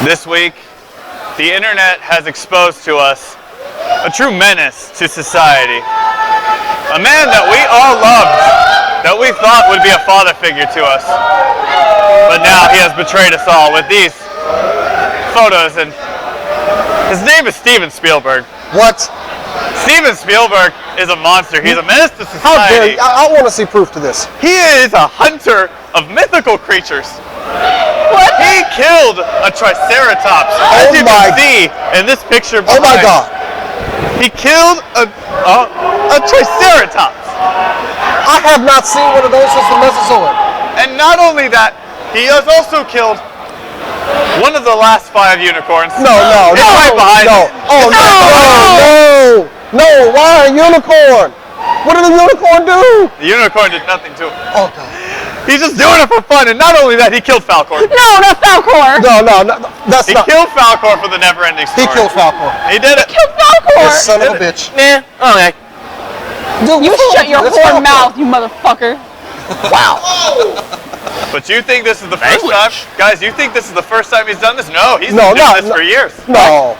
This week, the internet has exposed to us a true menace to society. A man that we all loved, that we thought would be a father figure to us. But now he has betrayed us all with these photos, and his name is Steven Spielberg. What? Steven Spielberg is a monster. He's a menace to society. How dare you? I want to see proof to this. He is a hunter of mythical creatures. What? He killed a triceratops, as you can see in this picture behind. Oh my God. He killed a triceratops. I have not seen one of those since the Mesozoic. And not only that, he has also killed one of the last 5 unicorns. No. Right behind him. Oh, no. Why a unicorn? What did the unicorn do? The unicorn did nothing to him. Oh, God. He's just doing it for fun, and not only that, he killed Falcor. No, not Falcor. No, that's he not. He killed Falcor for the never-ending story. He killed Falcor. He did it. He killed Falcor. This son of a bitch. Nah, okay. Dude, you shut your whore mouth, you motherfucker. Wow. But you think this is the first time? Guys, you think this is the first time he's done this? No, he's been doing this for years. No.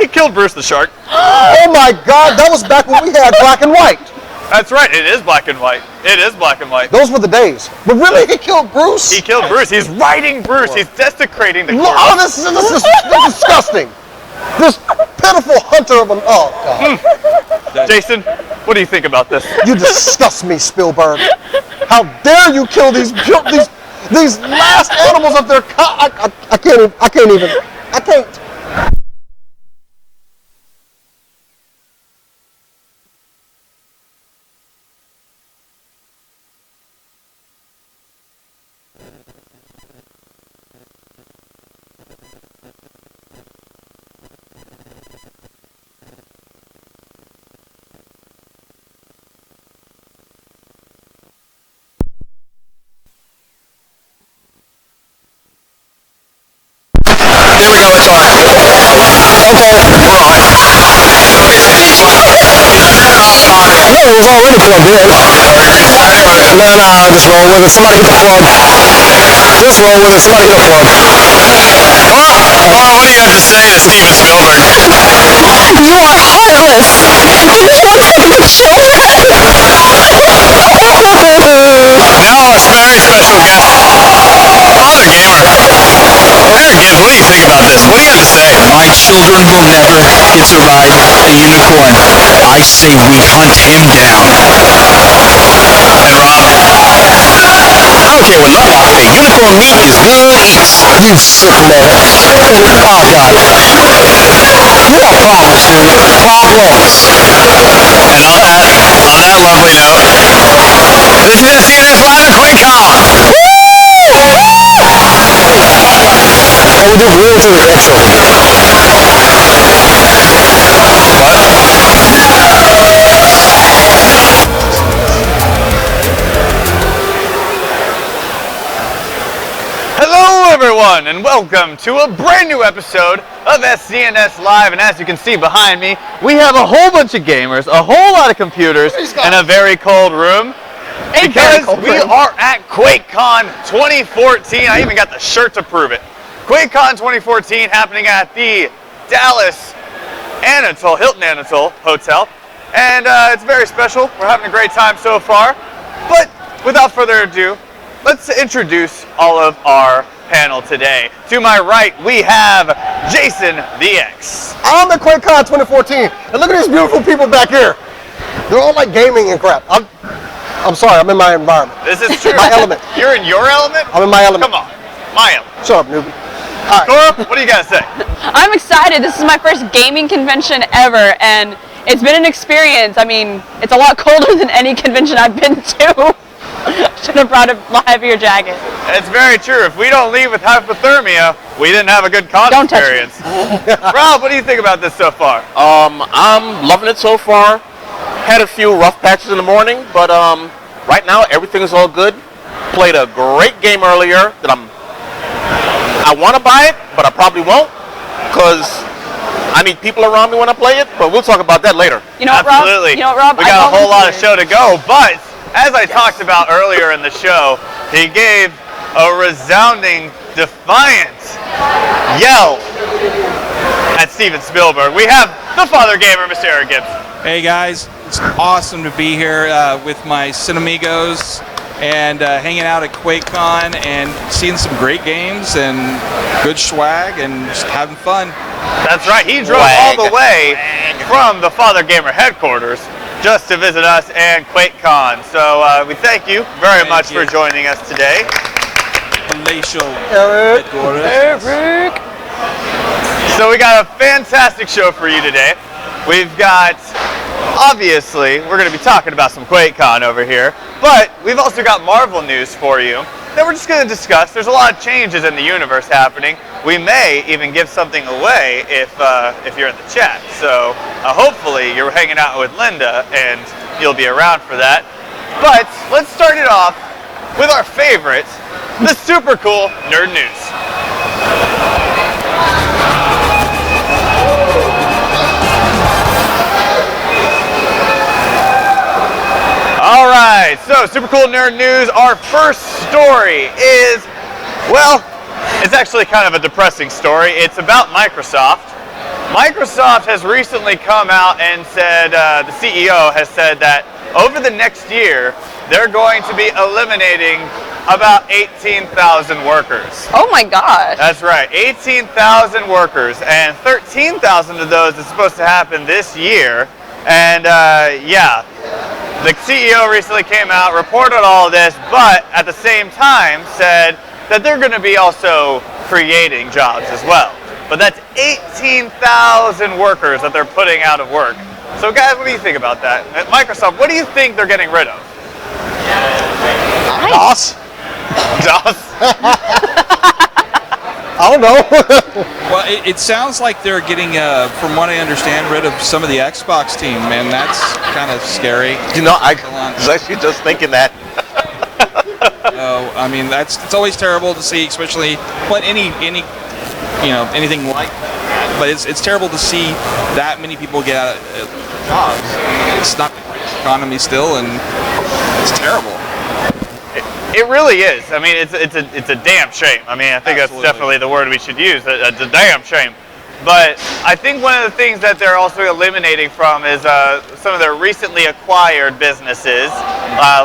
He killed Bruce the Shark. Oh my God, that was back when we had black and white. That's right, it is black and white. It is black and white. Those were the days. But really, he killed Bruce? He killed Bruce. He's riding Bruce. He's desecrating the corpse. Oh, this is disgusting. This pitiful hunter of an... Oh, God. Jason, what do you think about this? You disgust me, Spielberg. How dare you kill these last animals of their kind? I can't. It was already plugged in. No, just roll with it. Somebody get the plug. Just roll with it. Somebody get a plug. Well, what do you have to say to Steven Spielberg? You are heartless. You killed your children. Now our very special guest, Father Gamer. Eric Gibbs, what do you think about this? What do you have to say? My children will never get to ride a unicorn. I say we hunt him down. And Rob? I don't care what nobody say. Unicorn meat is good eats. You sick man. Oh, God. You got problems, dude. Problems. And on that lovely note, this is SCNS Live at Quakecon. And we just wheeled to the X over here. Hello everyone, and welcome to a brand new episode of SCNS Live. And as you can see behind me, we have a whole bunch of gamers, a whole lot of computers, and a very cold room. Because we are at Quakecon 2014. I even got the shirt to prove it. Quakecon 2014 happening at the Dallas Hilton Anatole Hotel. And it's very special. We're having a great time so far. But without further ado, let's introduce all of our panel today. To my right, we have Jason the X. I'm at QuakeCon 2014, and look at these beautiful people back here. They're all like gaming and crap. I'm sorry, I'm in my environment. This is true. My element. You're in your element? I'm in my element. Come on, my element. Shut up, newbie. All right. Cora, what do you got to say? I'm excited. This is my first gaming convention ever, and it's been an experience. I mean, it's a lot colder than any convention I've been to. Should have brought a heavier jacket. It's very true. If we don't leave with hypothermia, we didn't have a good con experience. Rob, what do you think about this so far? I'm loving it so far. Had a few rough patches in the morning, but right now everything is all good. Played a great game earlier that I want to buy it, but I probably won't because I need people around me when I play it. But we'll talk about that later. You know what, Rob? Absolutely. You know what, Rob? We got a whole lot of show to go, but as I talked about earlier in the show, he gave a resounding defiance yell at Steven Spielberg. We have the father gamer, Mr. Eric Gibbs. Hey guys, it's awesome to be here with my Cinemigos and hanging out at Quakecon and seeing some great games and good swag and just having fun. That's right. He drove all the way from the Father Gamer headquarters just to visit us and Quakecon. So we thank you very much for joining us today. Palatial Eric. headquarters. So we got a fantastic show for you today. We've got, obviously, we're going to be talking about some Quakecon over here, but we've also got Marvel news for you that we're just going to discuss. There's a lot of changes in the universe happening. We may even give something away if you're in the chat. So hopefully you're hanging out with Linda and you'll be around for that. But let's start it off with our favorite, the super cool nerd news. All right, so super cool nerd news. Our first story is, well, it's actually kind of a depressing story. It's about Microsoft. Microsoft has recently come out and said, the CEO has said that over the next year, they're going to be eliminating about 18,000 workers. Oh my gosh. That's right, 18,000 workers, and 13,000 of those is supposed to happen this year. And yeah, the CEO recently came out, reported all of this, but at the same time said that they're going to be also creating jobs as well. But that's 18,000 workers that they're putting out of work. So guys, what do you think about that? At Microsoft, what do you think they're getting rid of? DOS? DOS? I don't know. Well, it sounds like they're getting, from what I understand, rid of some of the Xbox team, and that's kind of scary. You know, I was actually just thinking that. I mean, it's always terrible to see, especially when anything like that. But it's terrible to see that many people get out of jobs. It's not the economy still, and it's terrible. It really is. I mean, it's a damn shame. I mean, I think Absolutely. that's definitely the word we should use. It's a damn shame. But I think one of the things that they're also eliminating from is some of their recently acquired businesses,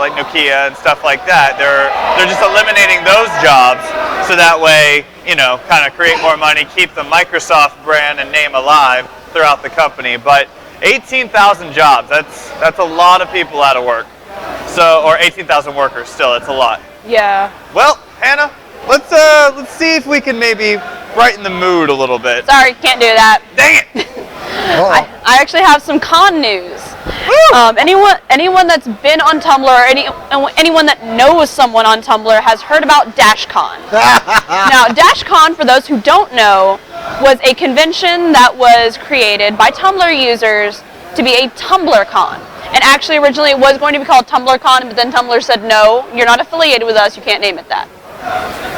like Nokia and stuff like that. They're just eliminating those jobs so that way, you know, kind of create more money, keep the Microsoft brand and name alive throughout the company. But 18,000 jobs, that's a lot of people out of work. So, or 18,000 workers, still, it's a lot. Yeah. Well, Hannah, let's see if we can maybe brighten the mood a little bit. Sorry, can't do that. Dang it! I actually have some con news. Anyone that's been on Tumblr or anyone that knows someone on Tumblr has heard about DashCon. Now, DashCon, for those who don't know, was a convention that was created by Tumblr users to be a TumblrCon. And actually, originally, it was going to be called TumblrCon, but then Tumblr said, no, you're not affiliated with us, you can't name it that.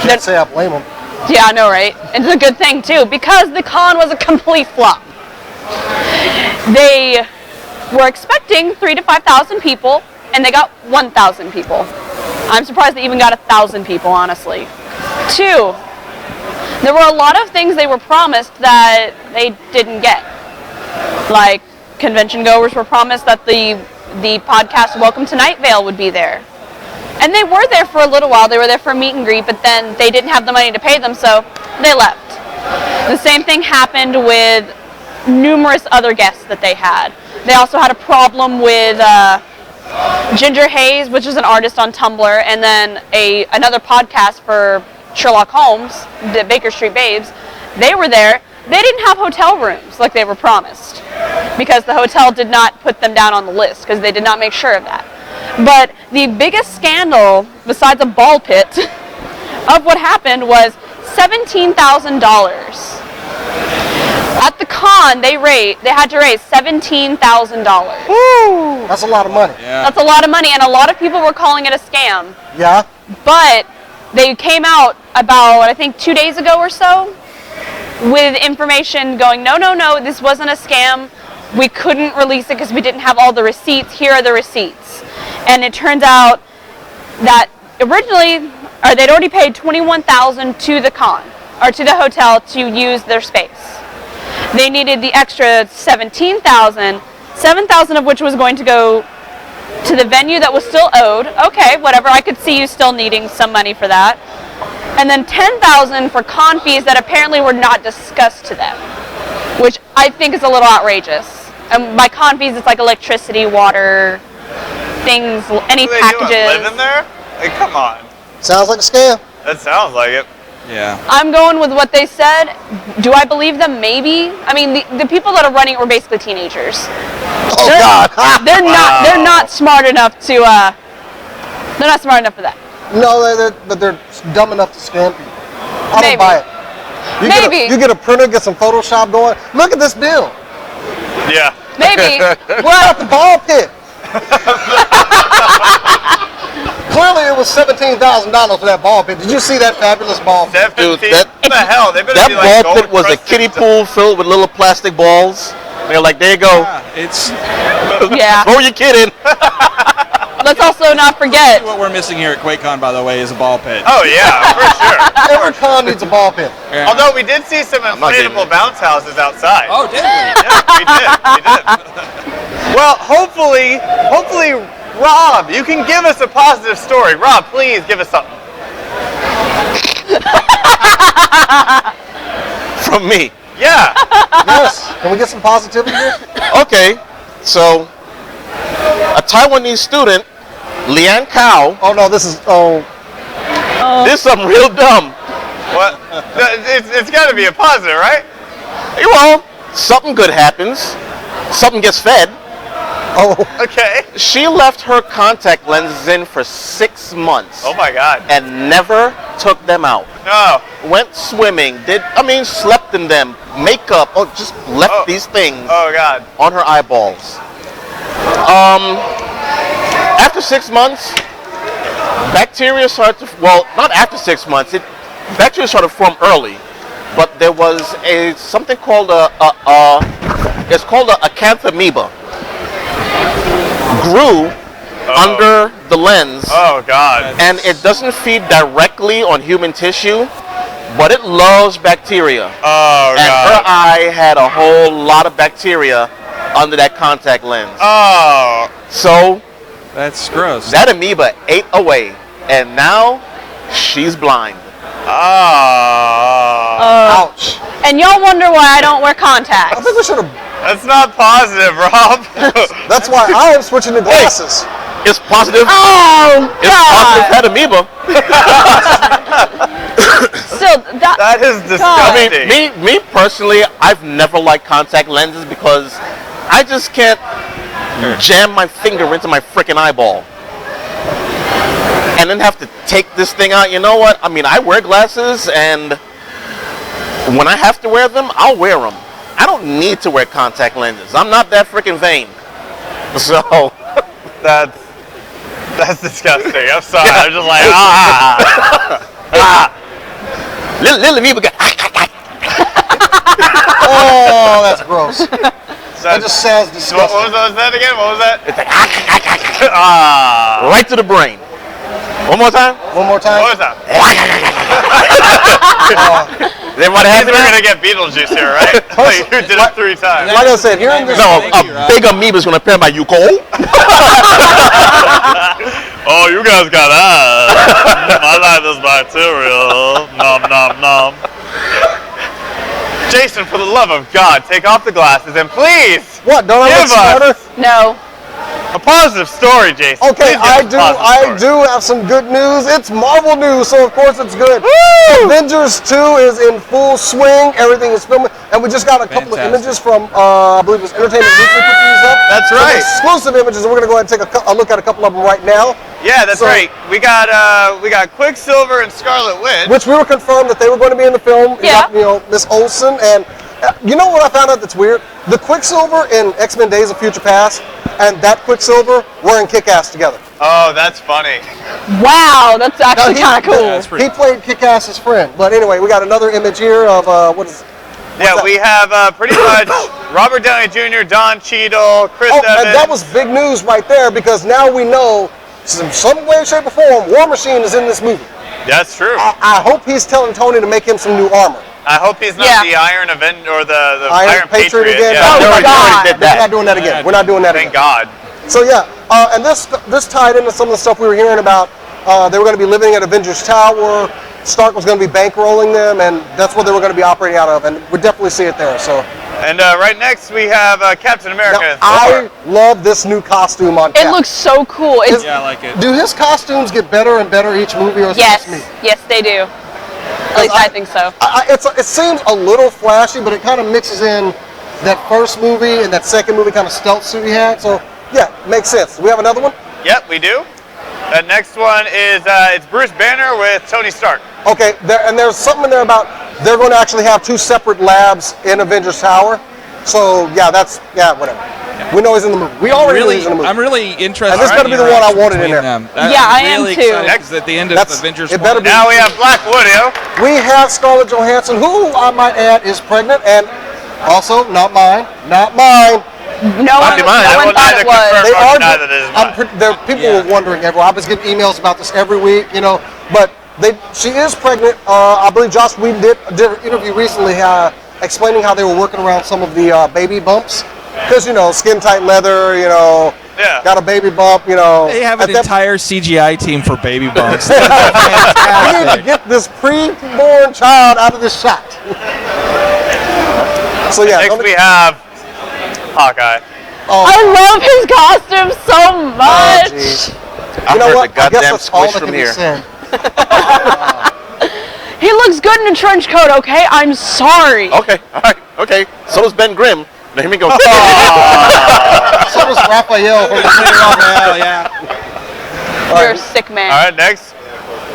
Can't say I blame them. Yeah, I know, right? It's a good thing, too, because the con was a complete flop. They were expecting 3,000 to 5,000 people, and they got 1,000 people. I'm surprised they even got 1,000 people, honestly. 2, there were a lot of things they were promised that they didn't get. Like, convention goers were promised that the podcast Welcome to Night Vale would be there. And they were there for a little while. They were there for a meet and greet, but then they didn't have the money to pay them, so they left. The same thing happened with numerous other guests that they had. They also had a problem with Ginger Hayes, which is an artist on Tumblr, and then another podcast for Sherlock Holmes, the Baker Street Babes. They were there. They didn't have hotel rooms like they were promised because the hotel did not put them down on the list because they did not make sure of that. But the biggest scandal, besides a ball pit, of what happened was $17,000. At the con, they had to raise $17,000. Woo! That's a lot of money. Yeah. That's a lot of money, and a lot of people were calling it a scam. Yeah? But they came out about, I think, 2 days ago or so with information going, no, this wasn't a scam. We couldn't release it because we didn't have all the receipts. Here are the receipts. And it turns out that originally, they'd already paid $21,000 to the con. or to the hotel to use their space. They needed the extra 17,000, 7,000 of which was going to go to the venue that was still owed. Okay, whatever. I could see you still needing some money for that. And then 10,000 for con fees that apparently were not discussed to them, which I think is a little outrageous. And by con fees, it's like electricity, water, things, any What are they packages. doing, living there? Like, come on. Sounds like a scam. That sounds like it. Yeah. I'm going with what they said. Do I believe them? Maybe. I mean, the people that are running it were basically teenagers. Oh God. They're not smart enough to. They're not smart enough for that. No, but they're dumb enough to scam people. I Maybe. don't buy it. Maybe. You get a printer, get some Photoshop going. Look at this bill. Yeah. Maybe. What? The ball pit. Clearly, it was $17,000 for that ball pit. Did you see that fabulous ball pit? Dude, what the hell? They better That be like ball pit was a gold-crusted kiddie stuff. pool filled with little plastic balls. They're like, there you go. It's Yeah. Throw your kid in. Let's also not forget. what we're missing here at Quakecon, by the way, is a ball pit. Oh yeah, for sure. Every con needs a ball pit. Yeah. Although we did see some not getting inflatable it. bounce houses outside. Oh, did we? Yeah, we did. Well, hopefully, Rob, you can give us a positive story. Rob, please give us something. From me. Yeah. Yes. Can we get some positivity here? Okay, so a Taiwanese student, Lian Kao, Oh no, this is did something real dumb. What? It's got to be a positive, right? Well, something good happens. Something gets fed. Okay. She left her contact lenses in for 6 months Oh my God. and never took them out. No. Went swimming, slept in them, makeup, just left these things Oh God. on her eyeballs. After 6 months, bacteria started to, well, not after 6 months, bacteria started to form early, but there was something called it's called a acanthamoeba. Grew under the lens, Oh God. and it doesn't feed directly on human tissue, but it loves bacteria. Oh And her God. eye had a whole lot of bacteria under that contact lens. Oh. So That's gross. that amoeba ate away, and now she's blind. Oh. ouch. And y'all wonder why I don't wear I contacts. think we should have. That's not positive, Rob. That's why I am switching to glasses. It's positive. Oh It's positive God! had amoeba. Still, That is I disgusting. mean, me personally, I've never liked contact lenses because I just can't jam my finger into my freaking eyeball and then have to take this thing out. You know what? I mean, I wear glasses, and when I have to wear them, I'll wear them. I don't need to wear contact lenses. I'm not that freaking vain. So, That's disgusting. I'm sorry. I'm just like little amoeba got. Oh, that's gross. That That's, just sounds what disgusting. was that again? What was that? It's like, right to the brain. One more time. One more time. What was that? Is everybody happy We're now? gonna get Beetlejuice here, right? Like, you did it 3 times. Like I said, hearing this. No, Thank you, a Rob. big amoeba's gonna appear by you, Cole. Oh, you guys got eyes. I like this bacterial. Nom nom nom. Jason, for the love of God, take off the glasses and please What? Don't I give look smarter? us no. a positive story, Jason. Okay, Please give us a positive I story. do have some good news. It's Marvel news, so of course it's good. Avengers 2 is in full swing. Everything is filming, and we just got a couple of Fantastic. images from, I believe it was Entertainment Weekly put these up. That's Some right. exclusive images, and we're gonna go ahead and take a look at a couple of them right now. Yeah, that's So- right. We got Quicksilver and Scarlet Witch. Which we were confirmed that they were going to be in the film. Yeah. You know, Miss Olsen, and you know what I found out that's weird? The Quicksilver in X-Men Days of Future Past and that Quicksilver were in Kick-Ass together. Oh, that's funny. Wow, that's actually kind of cool. That's pretty He played Kick-Ass's friend. But anyway, we got another image here of Yeah, that? we have pretty much Robert Downey Jr., Don Cheadle, Chris Oh, Evans. and that was big news right there because now we know, in some way, shape, or form, War Machine is in this movie. That's true. I hope he's telling Tony to make him some new armor. I hope he's not Yeah. the Iron Avenger or the Iron Patriot again? Yeah. Oh, No, my God. We're not doing that again. We're not doing that Thank again. God. So yeah, and this tied into some of the stuff we were hearing about. They were going to be living at Avengers Tower. Stark was going to be bankrolling them, and that's what they were going to be operating out of. And we definitely see it there. So. And right next we have Captain America. Now, and Thor. I love this new costume on Cap. It looks so cool. It's, Yeah, I like it. Do his costumes get better and better each movie, or is it yes, just me? yes, they do. At least I think so. It seems a little flashy, but it kind of mixes in that first movie and that second movie kind of stealth suit he had. So yeah, makes sense. Do we have another one? Yep, we do. That next one is it's Bruce Banner with Tony Stark. Okay, there's something in there about they're going to actually have two separate labs in Avengers Tower. So yeah, whatever. We know he's in the movie. We already know he's in the movie. I'm really interested. And this better be the one I wanted in there. Yeah, I am really too. excited, 'cause at the end of Avengers. it better be. Now we have Black Widow. We have Scarlett Johansson, who I might add is pregnant, and also not mine. No one, no one thought it was. They are. Neither is mine. People were wondering everywhere. I was getting emails about this every week, But she is pregnant. I believe Josh Whedon did an interview recently explaining how they were working around some of the baby bumps, because skin tight leather, got a baby bump, They have an entire CGI team for baby bumps. We need to get this pre-born child out of this shot. So yeah. Next we have Hawkeye. I love his costume so much. You know what? The I guess goddamn that's all squish that from can be here. said. He looks good in a trench coat, okay? I'm sorry. Okay, all right, okay. So does Ben Grimm. Now, here we go. So does Raphael from the Hell yeah. You're a sick man. All right, next.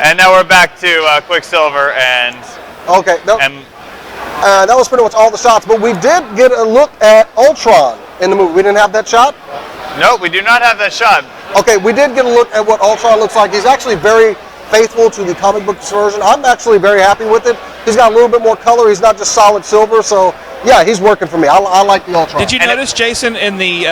And now we're back to Quicksilver and Okay. No, and that was pretty much all the shots, but we did get a look at Ultron in the movie. We didn't have that shot? no, we do not have that shot. Okay, we did get a look at what Ultron looks like. He's actually very faithful to the comic book version. I'm actually very happy with it. He's got a little bit more color. He's not just solid silver, so yeah, he's working for me. I like the Ultron. Did you notice, Jason, in the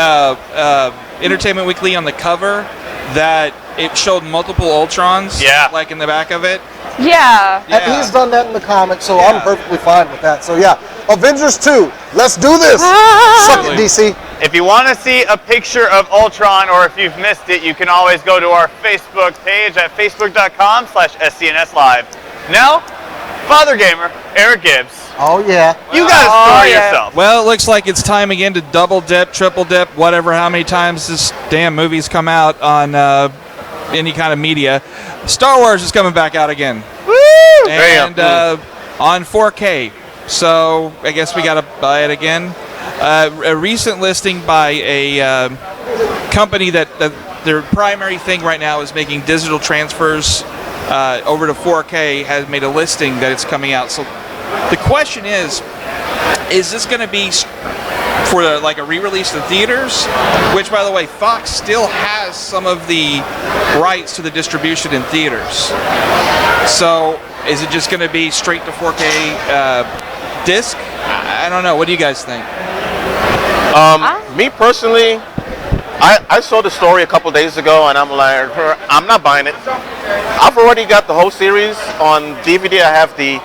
Entertainment Weekly on the cover that it showed multiple Ultrons? Yeah. Like in the back of it? Yeah. And he's done that in the comics, so Yeah. I'm perfectly fine with that. So yeah, Avengers 2, let's do this. Suck it, DC. If you want to see a picture of Ultron, or if you've missed it, you can always go to our Facebook page at facebook.com/SCNS Live. Now, Father Gamer, Eric Gibbs, Oh yeah. you got a story yeah. yourself. Well, it looks like it's time again to double dip, triple dip, whatever, how many times this damn movie's come out on any kind of media. Star Wars is coming back out again. Woo! And on 4K. So I guess we got to buy it again. A recent listing by a company that their primary thing right now is making digital transfers over to 4K has made a listing that it's coming out. So the question is this going to be for like a re-release to theaters? Which, by the way, Fox still has some of the rights to the distribution in theaters. So is it just going to be straight to 4K disc? I don't know. What do you guys think? Me personally, I saw the story a couple days ago, and I'm like, I'm not buying it. I've already got the whole series on DVD. I have the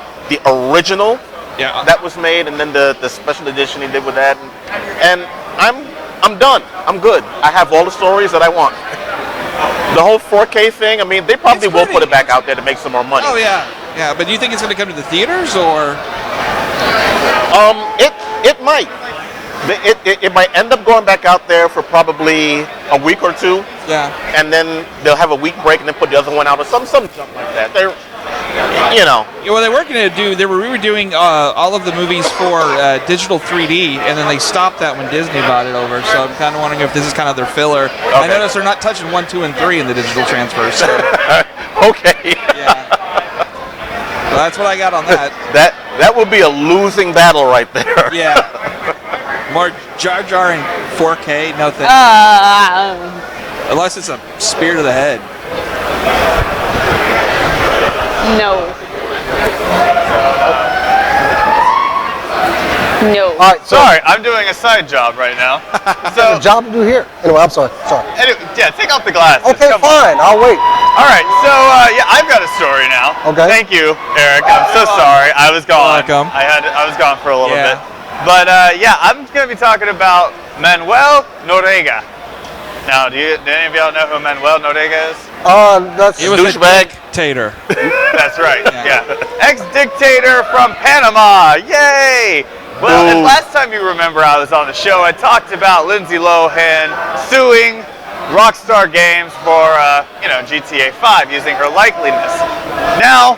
original that was made, and then the special edition he did with that, and I'm done. I'm good. I have all the stories that I want. The whole 4K thing, I mean, they probably will put it back out there to make some more money. Oh yeah. But do you think it's going to come to the theaters, or? It might. It might end up going back out there for probably a week or two. Yeah. And then they'll have a week break and then put the other one out or something like that. They're, Yeah, well, they were going to do. They were redoing all of the movies for digital 3D, and then they stopped that when Disney bought it over. So I'm kind of wondering if this is kind of their filler. I noticed they're not touching 1, 2, and 3 in the digital transfer. So. Okay. Yeah. Well, that's what I got on that. That would be a losing battle right there. Yeah. More Jar Jar in 4K, no thanks. Unless it's a spear to the head. No. No. All right, so Sorry, I'm doing a side job right now. a So, job to do here. Anyway, I'm sorry. anyway, yeah, take off the glasses. Okay, Come on. fine. I'll wait. All right, so yeah, I've got a story now. Okay. Thank you, Eric. I'm so sorry. I was gone. Welcome. I was gone for a little Yeah. bit. But yeah, I'm going to be talking about Manuel Noriega. Now, do any of y'all know who Manuel Noriega is? That's He was Douchebag. a dictator. That's right. Yeah. Yeah. Ex-dictator from Panama. Yay! Well, and last time you remember I was on the show, I talked about Lindsay Lohan suing Rockstar Games for, GTA 5 using her likeliness. Now,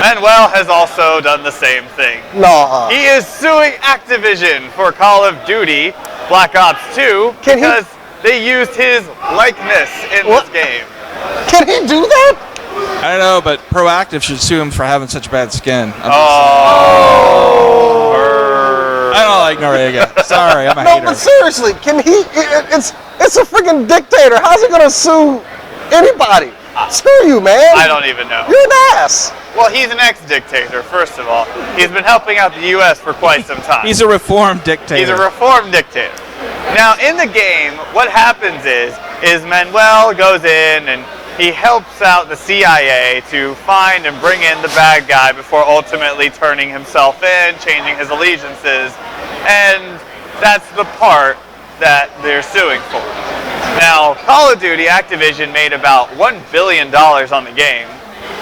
Manuel has also done the same thing. no. He is suing Activision for Call of Duty Black Ops 2 Can he- because they used his likeness in What? this game. Can he do that? I don't know, but Proactive should sue him for having such bad skin. Oh. I don't like Noriega. Sorry, I'm a No, hater. but seriously, can he? It's a freaking dictator. How's he gonna sue anybody? Screw you, man. I don't even know. You're an ass. Well, he's an ex-dictator, first of all. He's been helping out the U.S. for quite some time. He's a reformed dictator. He's a reformed dictator. Now, in the game, what happens is Manuel goes in and he helps out the CIA to find and bring in the bad guy before ultimately turning himself in, changing his allegiances, and that's the part that they're suing for. Now, Call of Duty, Activision made about $1 billion on the game,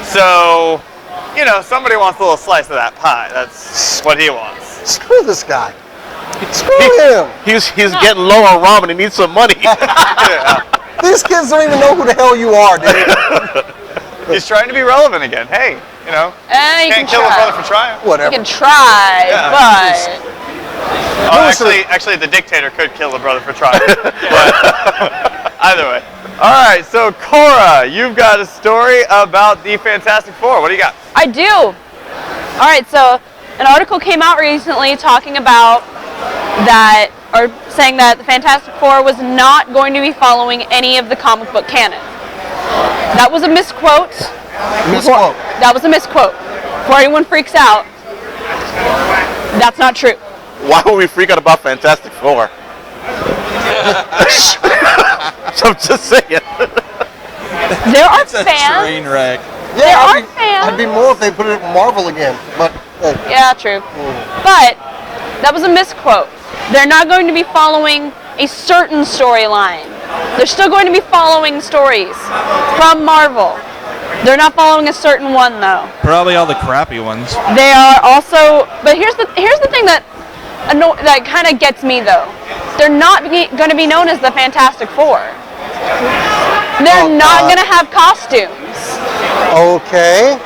so, somebody wants a little slice of that pie. That's what he wants. Screw this guy. Screw him. He's getting low on ramen. He needs some money. These kids don't even know who the hell you are, dude. He's trying to be relevant again. Hey, You can't can kill a try. brother for trying. You Whatever. can try, Yeah, but Oh, actually, the dictator could kill a brother for trying. But either way. All right, so Cora, you've got a story about the Fantastic Four. What do you got? I do. All right, so an article came out recently talking about that, or saying that the Fantastic Four was not going to be following any of the comic book canon. That was a misquote. Misquote. That was a misquote. Before anyone freaks out, that's not true. Why would we freak out about Fantastic Four? So I'm just saying. There are It's a fans. train wreck. There are I'd fans. be more if they put it in Marvel again. But Yeah, true. But that was a misquote. They're not going to be following a certain storyline. They're still going to be following stories from Marvel. They're not following a certain one though. Probably all the crappy ones. They are also, but here's the thing that kind of gets me though. They're not going to be known as the Fantastic Four. They're not going to have costumes. okay.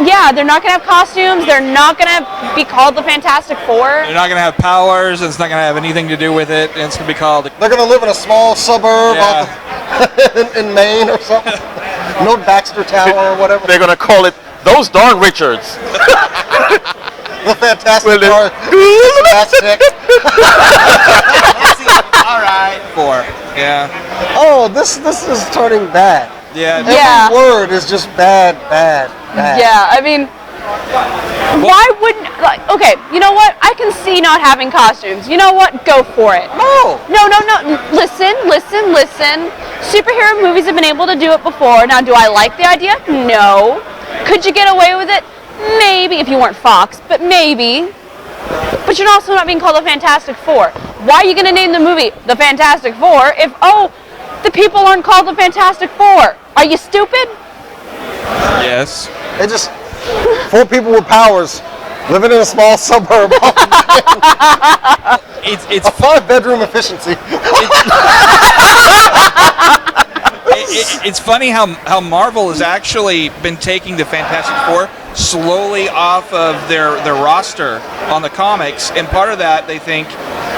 Yeah, they're not going to have costumes. They're not going to be called the Fantastic Four. They're not going to have powers, and it's not going to have anything to do with it, and it's going to be called... They're gonna live in a small suburb in Maine or something. No Baxter Tower or whatever. They're gonna call it those darn Richards. The Fantastic Well, Four. Fantastic. All right. Four. Yeah. Oh, this is turning bad. Yeah. Yeah. Every word is just bad. Yeah, I mean, why wouldn't, okay, you know what? I can see not having costumes. You know what? Go for it. No. No. Listen. Superhero movies have been able to do it before. Now, do I like the idea? No. Could you get away with it? Maybe, if you weren't Fox, but maybe. But you're also not being called the Fantastic Four. Why are you going to name the movie The Fantastic Four if, the people aren't called the Fantastic Four? Are you stupid? Yes. It just 4 people with powers living in a small suburb. It's A 5-bedroom efficiency. It's funny how Marvel has actually been taking the Fantastic Four slowly off of their roster on the comics, and part of that, they think,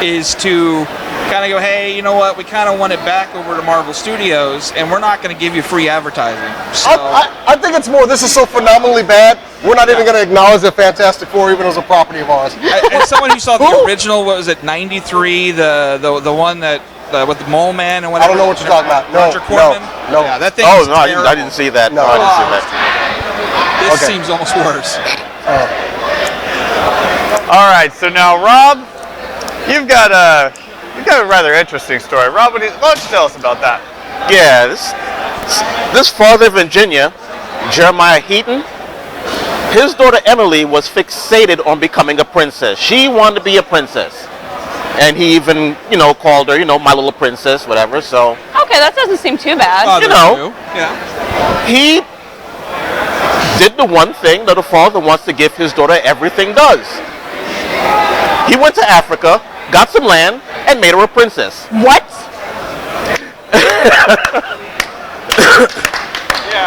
is to kind of go, hey, you know what, we kind of want it back over to Marvel Studios, and we're not going to give you free advertising. So, I think it's more, this is so phenomenally bad, we're not even going to acknowledge the Fantastic Four even as a property of ours. as someone who saw the original, what was it, 93, the one that with the Mole Man and whatever. I don't know what you're talking about. No, Roger Corman. no. Yeah, that thing. Oh is no, I terrible. didn't see that. No. No, I didn't see that. This Okay. seems almost worse. All right, so now Rob, you've got a rather interesting story. Rob, why don't you tell us about that? Yeah, this father of Virginia, Jeremiah Heaton, his daughter Emily was fixated on becoming a princess. She wanted to be a princess. And he even, called her, my little princess, whatever, so. Okay, that doesn't seem too bad. Oh, You that's know. true. Yeah. He did the one thing that a father wants to give his daughter everything does. He went to Africa, got some land, and made her a princess. What?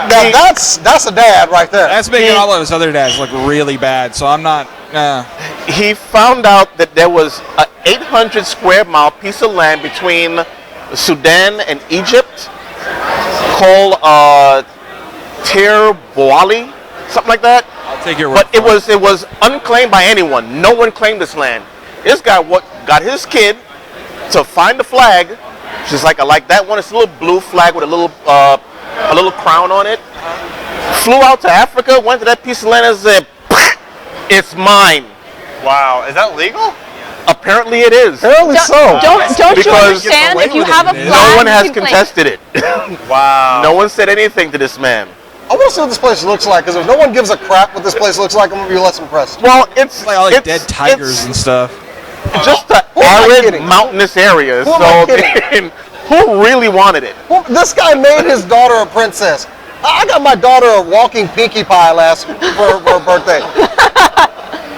Now that's a dad right there. That's making all of his other dads look really bad. So I'm not. He found out that there was an 800 square mile piece of land between Sudan and Egypt called Tir Boali, something like that. I'll take your word. But it was unclaimed by anyone. No one claimed this land. This guy got his kid to find the flag. She's like, I like that one. It's a little blue flag with a little crown on it. Flew out to Africa, went to that piece of land and said, it's mine. Wow, is that legal? Apparently it is. Apparently so. Don't you Because understand? If you have a flag, No one you has can claim- contested it. Wow. No one said anything to this man. I want to see what this place looks like, because if no one gives a crap what this place looks like, I'm going to be less impressed. Well, it's Like all like it's- dead tigers and stuff. It's just an Who am I arid, kidding? mountainous area. Who am I So kidding? who really wanted it? Well, this guy made his daughter a princess. I got my daughter a walking Pinkie Pie for her birthday.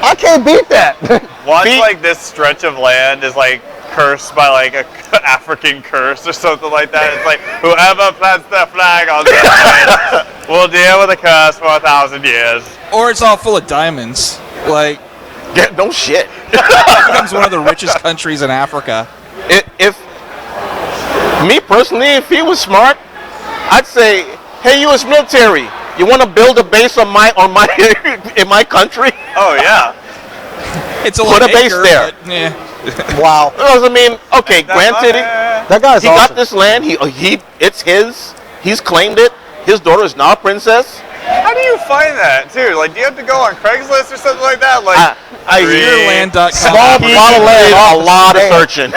I can't beat that. Once like this stretch of land is like cursed by like a African curse or something like that, it's like whoever plants their flag on this land will deal with the curse for 1,000 years. Or it's all full of diamonds. Like, Get no shit. it becomes one of the richest countries in Africa. If me personally, if he was smart, I'd say, hey, U.S. military, you want to build a base on my in my country? Oh yeah. It's a Put little a base acre, there. but, yeah. Wow. I mean, okay, granted, That guy's he awesome. got this land. It's his. He's claimed it. His daughter is now a princess. How do you find that too? Like, do you have to go on Craigslist or something like that? Like, Land.com. Small He plot of land did off a the lot of stand. searching.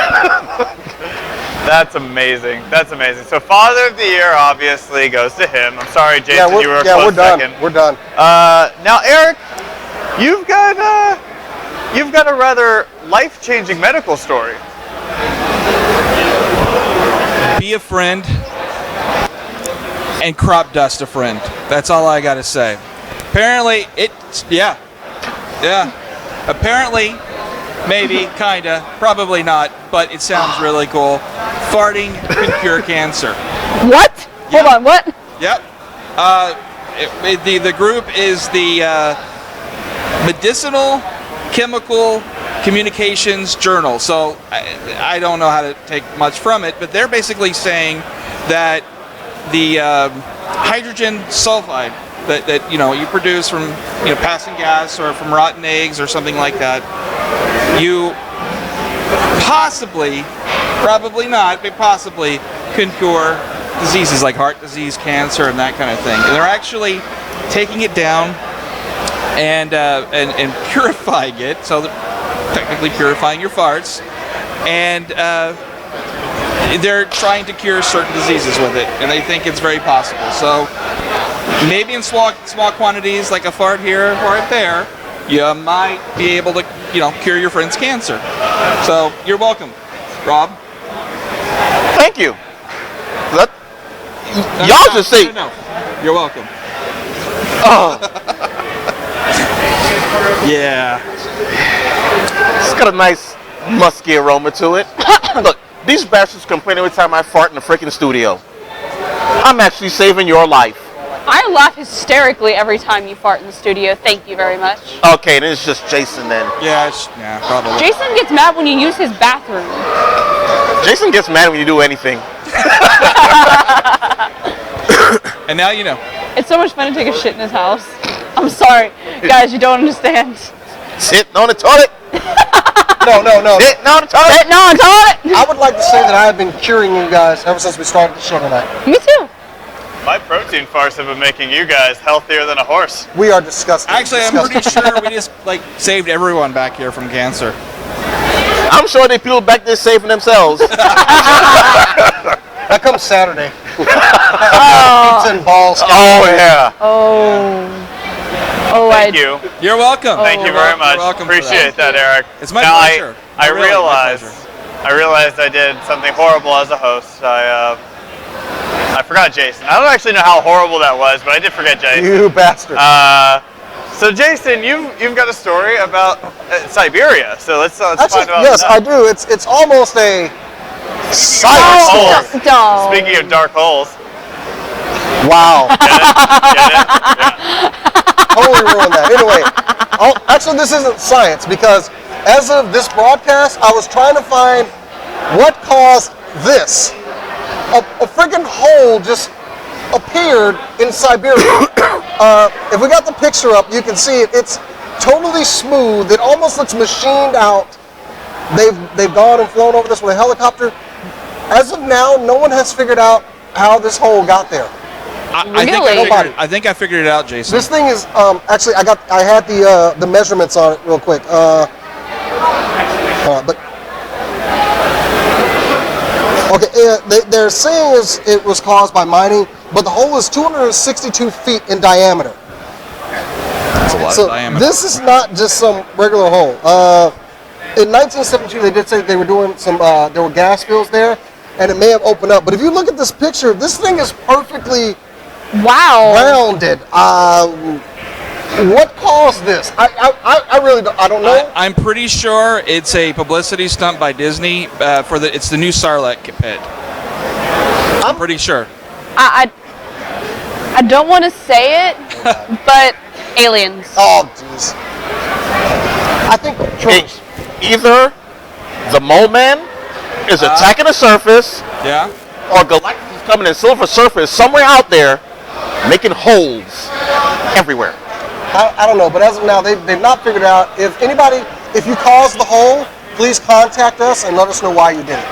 That's amazing. That's amazing. So, Father of the Year obviously goes to him. I'm sorry, Jason, you were a we're close done. second. We're done. Now, Eric, you've got a rather life-changing medical story. Be a friend and crop dust a friend. That's all I gotta say. Apparently, yeah. Apparently, maybe, kinda, probably not, but it sounds really cool. Farting can cure cancer. What? Hold on, what? Yep. The group is the Medicinal Chemical Communications Journal. So I don't know how to take much from it, but they're basically saying that the hydrogen sulfide that you produce from passing gas or from rotten eggs or something like that, you possibly, probably not, but possibly can cure diseases like heart disease, cancer, and that kind of thing. And they're actually taking it down and purifying it, so they're technically purifying your farts, and they're trying to cure certain diseases with it, and they think it's very possible. So maybe in small quantities, like a fart here or fart there, you might be able to cure your friend's cancer. So you're welcome, Rob. Thank you. Y'all just say. No. You're welcome. Oh, Yeah. it's got a nice musky aroma to it. Look, these bastards complain every time I fart in the freaking studio. I'm actually saving your life. I laugh hysterically every time you fart in the studio. Thank you very much. Okay, then it's just Jason then. Yeah, probably. Jason gets mad when you use his bathroom. Jason gets mad when you do anything. And now you know. It's so much fun to take a shit in his house. I'm sorry. Guys, you don't understand. Sitting on the toilet. No. Sitting on the toilet. No, toilet! I would like to say that I have been curing you guys ever since we started the show tonight. Me too. My protein farts have been making you guys healthier than a horse. We are disgusting. Actually, I'm pretty sure we just saved everyone back here from cancer. I'm sure they people back there saving themselves. That comes Saturday. Pizza and balls. Oh yeah. Thank you. You're welcome. Thank you very much. You're welcome. Appreciate that, Eric. It's my Now, pleasure. I Really, my realized pleasure. I did something horrible as a host. I forgot Jason. I don't actually know how horrible that was, but I did forget Jason. You bastard. So Jason, you've got a story about Siberia. So let's Actually, find out. yes, that. I do. It's almost a science story. Don't. Speaking of dark holes. Wow. Get it? Yeah. Totally ruined that. Anyway, actually, this isn't science because as of this broadcast, I was trying to find what caused this. A freaking hole just appeared in Siberia. If we got the picture up, you can see it. It's totally smooth. It almost looks machined out. They've gone and flown over this with a helicopter. As of now, no one has figured out how this hole got there. I think I figured it out, Jason. This thing is actually I had the measurements on it real quick. But okay, they're saying it was caused by mining, but the hole is 262 feet in diameter. That's a lot of diameter. This is not just some regular hole. In 1972, they did say they were doing some. There were gas spills there, and it may have opened up. But if you look at this picture, this thing is perfectly rounded. What caused this? I really don't know. I'm pretty sure it's a publicity stunt by Disney it's the new Sarlacc pit. I'm pretty sure. I don't want to say it, but aliens. Oh, jeez. I think Either the Mole Man is attacking the surface, Yeah. or Galactus is coming in silver surface somewhere out there, making holes everywhere. I don't know, but as of now, they've not figured out. If you caused the hole, please contact us and let us know why you did it.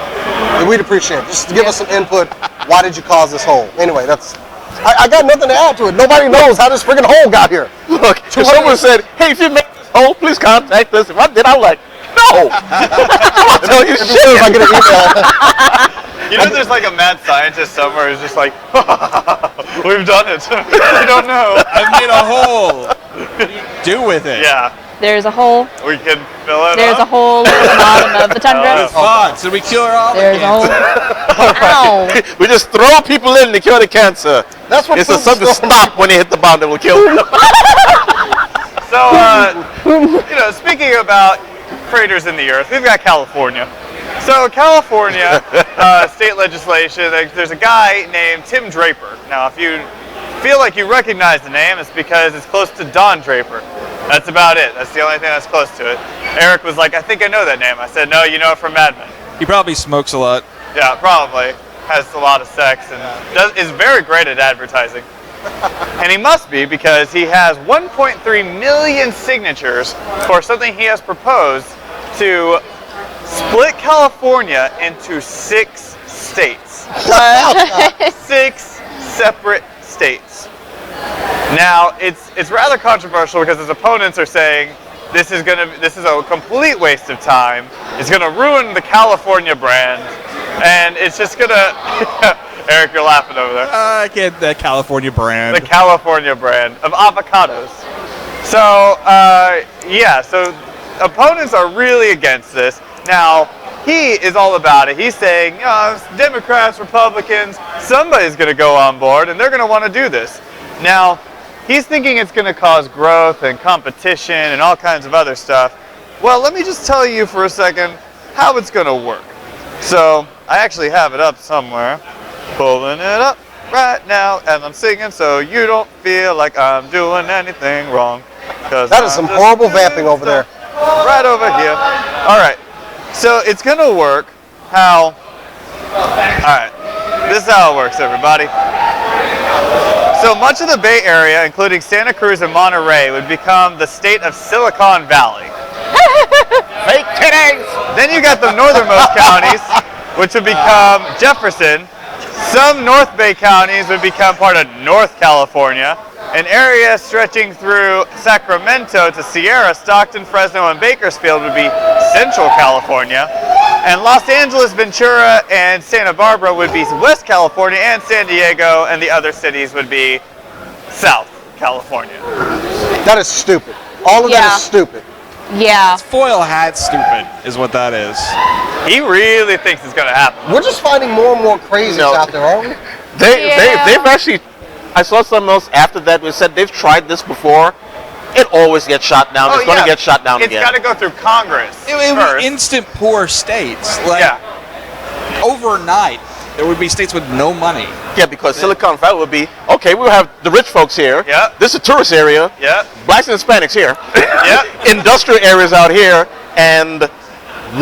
And we'd appreciate it. Just give us some input. Why did you cause this hole? Anyway, I got nothing to add to it. Nobody knows how this friggin' hole got here. Look, if someone said, hey, if you make this hole, please contact us. If I did, I'm like, no. I'll tell you As soon as I shit. get an email. You know, there's like a mad scientist somewhere who's just like, we've done it. I don't know. I've made a hole. What do you do with it? Yeah, There's a hole. we can fill it There's a up. hole at the bottom of the tundra. Fox, did we cure all There's the a hole. cancer? Ow. We just throw people in to cure the cancer. That's what It's a food's something to for. stop when they hit the bottom that will kill them. So, speaking about craters in the earth, we've got California. So, California state legislation, there's a guy named Tim Draper. Now, if you feel like you recognize the name, it's because it's close to Don Draper. That's about it. That's the only thing that's close to it. Eric was like, I think I know that name. I said, no, you know it from Mad Men. He probably smokes a lot. Yeah, probably. Has a lot of sex and is very great at advertising. And he must be because he has 1.3 million signatures for something he has proposed to split California into 6 states. What? 6 separate states. Now, it's rather controversial because his opponents are saying this is a complete waste of time. It's going to ruin the California brand, and it's just going to. Eric, you're laughing over there. I get that California brand. The California brand of avocados. So, so opponents are really against this. Now, he is all about it. He's saying, Democrats, Republicans, somebody's going to go on board, and they're going to want to do this. Now, he's thinking it's going to cause growth and competition and all kinds of other stuff. Well, let me just tell you for a second how it's going to work. So, I actually have it up somewhere. Pulling it up right now as I'm singing so you don't feel like I'm doing anything wrong. That is some horrible vamping over there. Right over here. All right. So it's going to work how... All right. This is how it works, everybody. So much of the Bay Area, including Santa Cruz and Monterey, would become the state of Silicon Valley. Fake titties. Then you got the northernmost counties, which would become Jefferson, Some North Bay counties would become part of North California. An area stretching through Sacramento to Sierra, Stockton, Fresno, and Bakersfield would be Central California. And Los Angeles, Ventura, and Santa Barbara would be West California, and San Diego and the other cities would be South California. That is stupid. All of that is stupid. Yeah. Foil hat stupid is what that is. He really thinks it's going to happen. We're just finding more and more crazies out there, aren't we? They've actually, I saw something else after that. They said they've tried this before. It always gets shot down. It's going to get shot down again. It's got to go through Congress It would first. be instant poor states. Like, overnight, there would be states with no money. Yeah, because Silicon Valley would be, okay, we'll have the rich folks here. Yeah. This is a tourist area. Yeah. Blacks and Hispanics here. Yeah. Industrial areas out here, and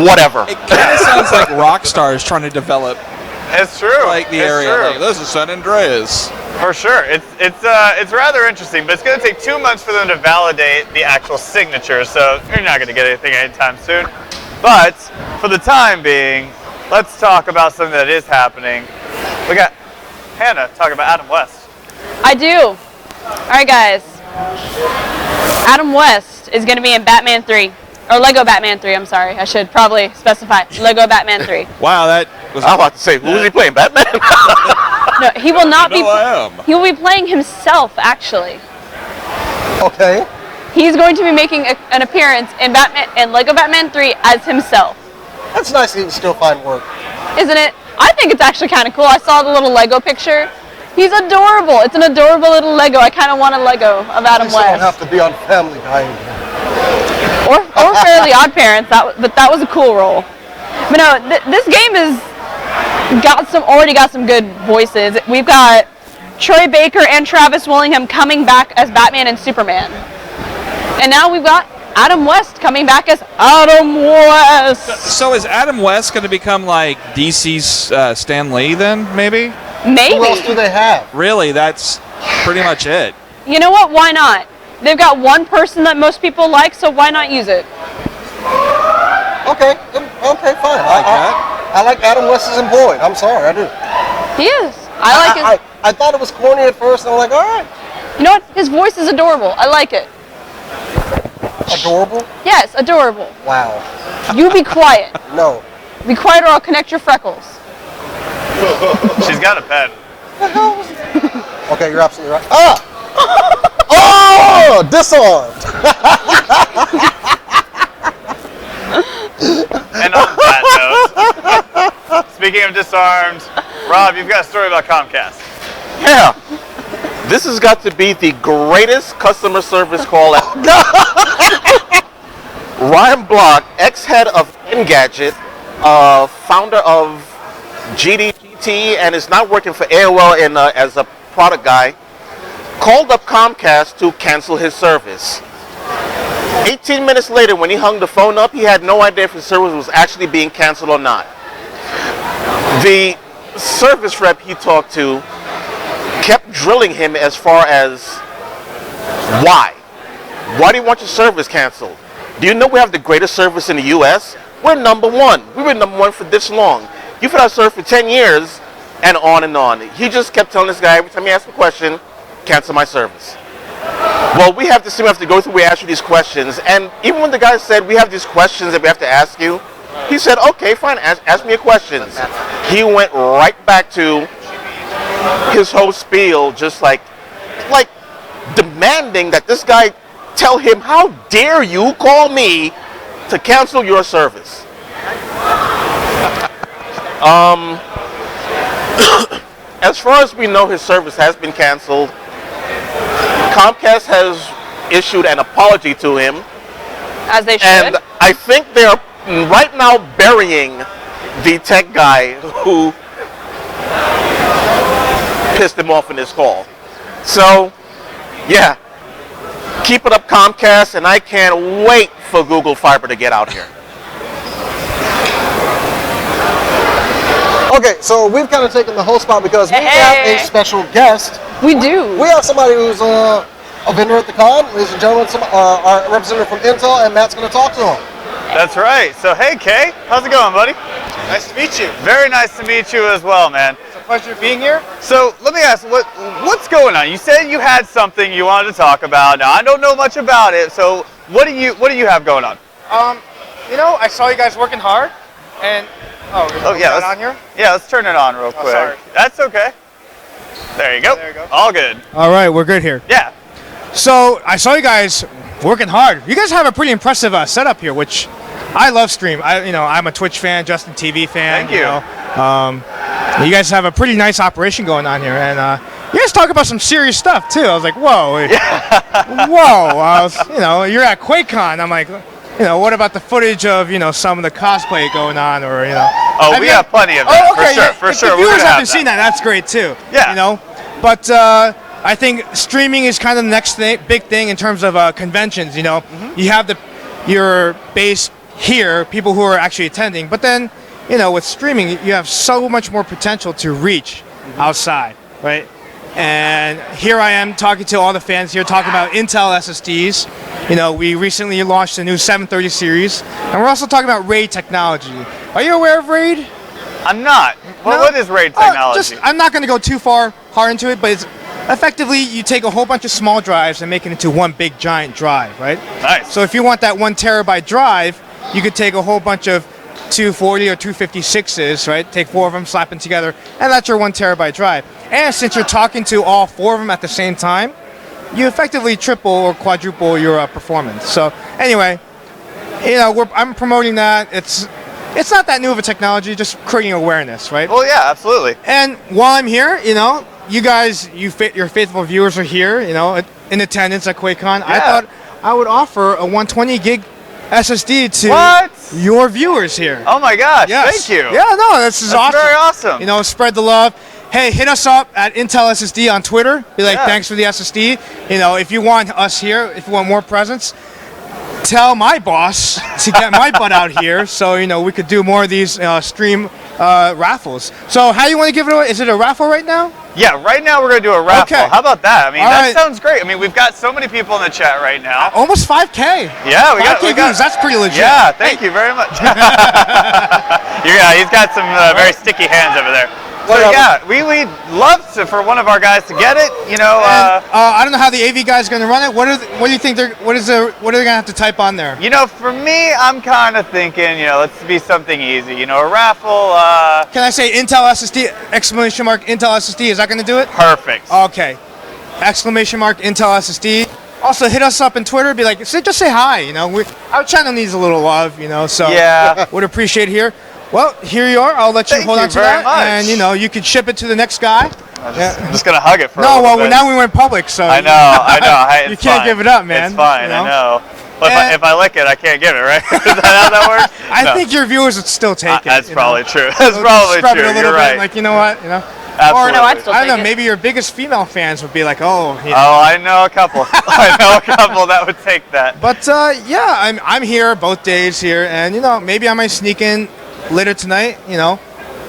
whatever. It kind of sounds like rock stars trying to develop It's true. like the It's area. true. Like, this is San Andreas. For sure. It's rather interesting, but it's going to take 2 months for them to validate the actual signatures, so you're not going to get anything anytime soon. But for the time being, let's talk about something that is happening. We got Hannah talking about Adam West. I do. All right, guys. Adam West is going to be in Batman 3. Or Lego Batman 3, I'm sorry. I should probably specify. Lego Batman 3. Wow, that was. I was about to say, who is he playing? Batman? No, he will not be. I am. He will be playing himself, actually. Okay. He's going to be making an appearance in Batman and Lego Batman 3 as himself. That's nice that he can still find work. Isn't it? I think it's actually kind of cool. I saw the little Lego picture. He's adorable. It's an adorable little Lego. I kind of want a Lego of Adam At least I don't West. have to be on Family Guy anymore. Or Fairly Odd Parents. But that was a cool role. But no, this game has already got some good voices. We've got Troy Baker and Travis Willingham coming back as Batman and Superman. And now we've got Adam West coming back as Adam West. So is Adam West going to become like DC's Stan Lee then, maybe? Maybe. Who else do they have? Really, that's pretty much it. You know what? Why not? They've got one person that most people like, so why not use it? Okay, fine. I like Adam West as employed. I'm sorry, I do. He is. I like it. I thought it was corny at first, and I'm like, all right. You know what? His voice is adorable. I like it. Adorable? Yes, adorable. Wow. You be quiet. No. Be quiet or I'll connect your freckles. She's got a pen. Okay, you're absolutely right. Ah! Oh! Disarmed! And on that note, speaking of disarmed, Rob, you've got a story about Comcast. Yeah. This has got to be the greatest customer service call ever. Ryan Block, ex-head of Engadget, founder of GDGT, and is now working for AOL as a product guy, called up Comcast to cancel his service. 18 minutes later, when he hung the phone up, he had no idea if his service was actually being canceled or not. The service rep he talked to kept drilling him as far as why? Why do you want your service canceled? Do you know we have the greatest service in the US? We're number one. We've been number one for this long. You've had our service for 10 years, and on and on. He just kept telling this guy, every time he asked a question, cancel my service. Well, we have to go through, we ask you these questions, and even when the guy said, we have these questions that we have to ask you, he said, okay, fine, ask me your questions. He went right back to his whole spiel, just like demanding that this guy tell him, how dare you call me to cancel your service? As far as we know, his service has been canceled. Comcast has issued an apology to him. As they should. And I think they're right now burying the tech guy who pissed him off in this call. So, yeah. Keep it up, Comcast, and I can't wait for Google Fiber to get out here. Okay, so we've kind of taken the whole spot because we have a special guest. We do. We have somebody who's a vendor at the con, ladies and gentlemen, our representative from Intel, and Matt's going to talk to him. That's right. So, hey, Kay, how's it going, buddy? Nice to meet you. Very nice to meet you as well, man. It's a pleasure being here. So let me ask, what's going on? You said you had something you wanted to talk about. Now I don't know much about it. So what do you have going on? You know, I saw you guys working hard, and yeah, on here. Yeah, let's turn it on real quick. Sorry. That's okay. There you go. There you go. All good. All right, we're good here. Yeah. So I saw you guys working hard. You guys have a pretty impressive setup here, which I love. Stream. I'm a Twitch fan, Justin TV fan. Thank you. You guys have a pretty nice operation going on here, and you guys talk about some serious stuff too. I was like, whoa, whoa. You're at Quakecon. I'm like, what about the footage of some of the cosplay going on, or Oh, we have plenty of that. okay, for sure. If the viewers haven't seen that, that's great too. Yeah. But I think streaming is kind of the next big thing in terms of conventions. You have your base here, people who are actually attending, but then with streaming, you have so much more potential to reach outside, right? And here I am talking to all the fans here, talking about Intel SSDs. We recently launched a new 730 series, and we're also talking about RAID technology. Are you aware of RAID? I'm not. What is RAID technology? I'm not going to go too hard into it, but it's effectively you take a whole bunch of small drives and make it into one big giant drive, right? Nice. So if you want that 1 terabyte drive, you could take a whole bunch of 240 or 256s, right? Take 4 of them, slap them together, and that's your 1 terabyte drive. And since you're talking to all 4 of them at the same time, you effectively triple or quadruple your performance. So anyway, I'm promoting that. It's not that new of a technology, just creating awareness, right? Well, yeah, absolutely. And while I'm here, you guys, your faithful viewers are here, in attendance at Quakecon. Yeah. I thought I would offer a 120 gig SSD to your viewers here. Oh my gosh, Yes. thank you. Yeah, no, this is That's awesome. very awesome. Spread the love. Hey, hit us up at Intel SSD on Twitter. Be like, Yeah. thanks for the SSD. If you want us here, if you want more presents, tell my boss to get my butt out here so, we could do more of these stream raffles. So how you want to give it away? Is it a raffle right now? Yeah, right now we're going to do a raffle. Okay. How about that? I mean, All that right. sounds great. I mean, we've got so many people in the chat right now. Almost 5K. Yeah, we 5K got views. That's pretty legit. Yeah, thank you very much. Yeah, he's got some very sticky hands over there. So yeah, we'd love for one of our guys to get it. I don't know how the AV guy's going to run it. What do you think what are they going to have to type on there? For me, I'm kind of thinking, let's be something easy. A raffle. Can I say Intel SSD, exclamation mark, Intel SSD? Is that going to do it? Perfect. Okay. Exclamation mark, Intel SSD. Also, hit us up on Twitter. Be like, just say hi. Our channel needs a little love, so Yeah. would appreciate here. Well, here you are. I'll let you Thank hold you on to very that. much. And, you can ship it to the next guy. I'm just going to hug it for a No, little well, bit. now we went public, so. I know. Hey, you it's can't fine. give it up, man. It's fine, I know. But And- if I lick it, I can't give it, right? Is that how that works? I No. think your viewers would still take it. That's you probably know? true. That's probably Scrub true. it a little You're bit, right. like, you know what, Absolutely. Or no, I'd still I don't know, take it. maybe your biggest female fans would be like, oh. Oh, I know a couple. I know a couple that would take that. But yeah, I'm here both days here, and maybe I might sneak in later tonight,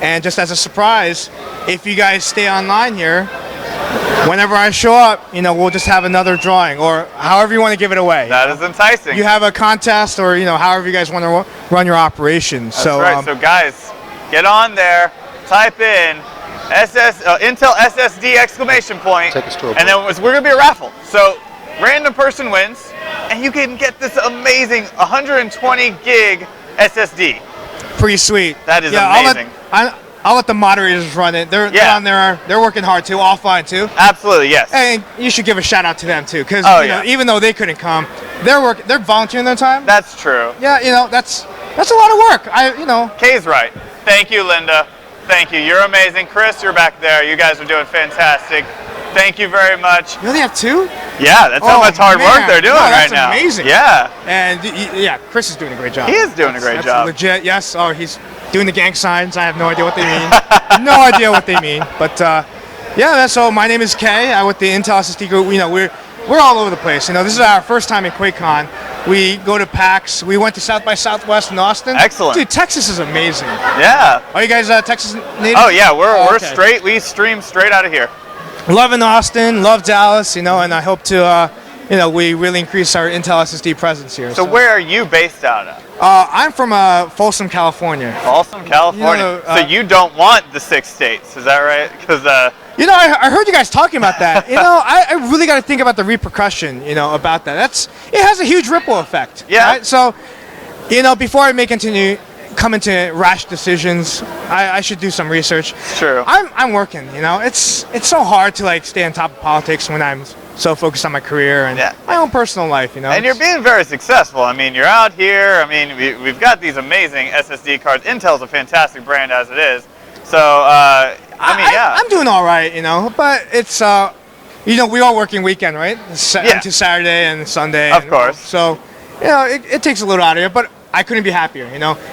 and just as a surprise, if you guys stay online here, whenever I show up, we'll just have another drawing, or however you want to give it away. That is enticing. You have a contest, or however you guys want to run your operation. That's so right. So guys, get on there, type in Intel SSD exclamation point, Take us to a and then we're gonna be a raffle. So random person wins, and you can get this amazing 120 gig SSD. pretty sweet. That is amazing. amazing. I'll let the moderators run it. They're on there. They're working hard too, offline too. Absolutely, yes. And you should give a shout out to them too, because even though they couldn't come, they're volunteering their time. That's true. Yeah, that's a lot of work. Kay's right. Thank you, Linda. Thank you. You're amazing. Chris, you're back there. You guys are doing fantastic. Thank you very much. You only have 2? Yeah, that's how much hard work they're doing right that's now. amazing. Yeah. And yeah, Chris is doing a great job. He is doing a great That's job. legit. Yes. Oh, he's doing the gang signs. I have no idea what they mean. No idea what they mean. But yeah. So my name is Kay. I'm with the Intel SSD group. We're all over the place. This is our first time in Quakecon. We go to PAX. We went to South by Southwest in Austin. Excellent. Dude, Texas is amazing. Yeah. Are you guys Texas native? Oh yeah, we're okay. straight. We stream straight out of here. Love in Austin, love Dallas, and I hope to, we really increased our Intel SSD presence here. So where are you based out of? I'm from Folsom, California. Folsom, California. So you don't want the 6 states, is that right? Because I heard you guys talking about that. I really got to think about the repercussion, about that. It has a huge ripple effect. Yeah. Right? So, before I come into rash decisions, I should do some research. It's true. I'm working. It's so hard to stay on top of politics when I'm so focused on my career and my own personal life. And you're being very successful. I mean, you're out here. I mean, we've got these amazing SSD cards. Intel's a fantastic brand as it is. So, I'm doing all right, but it's, we are working weekend, right? Into Saturday and Sunday. Of course. So, it takes a little out of you, but I couldn't be happier,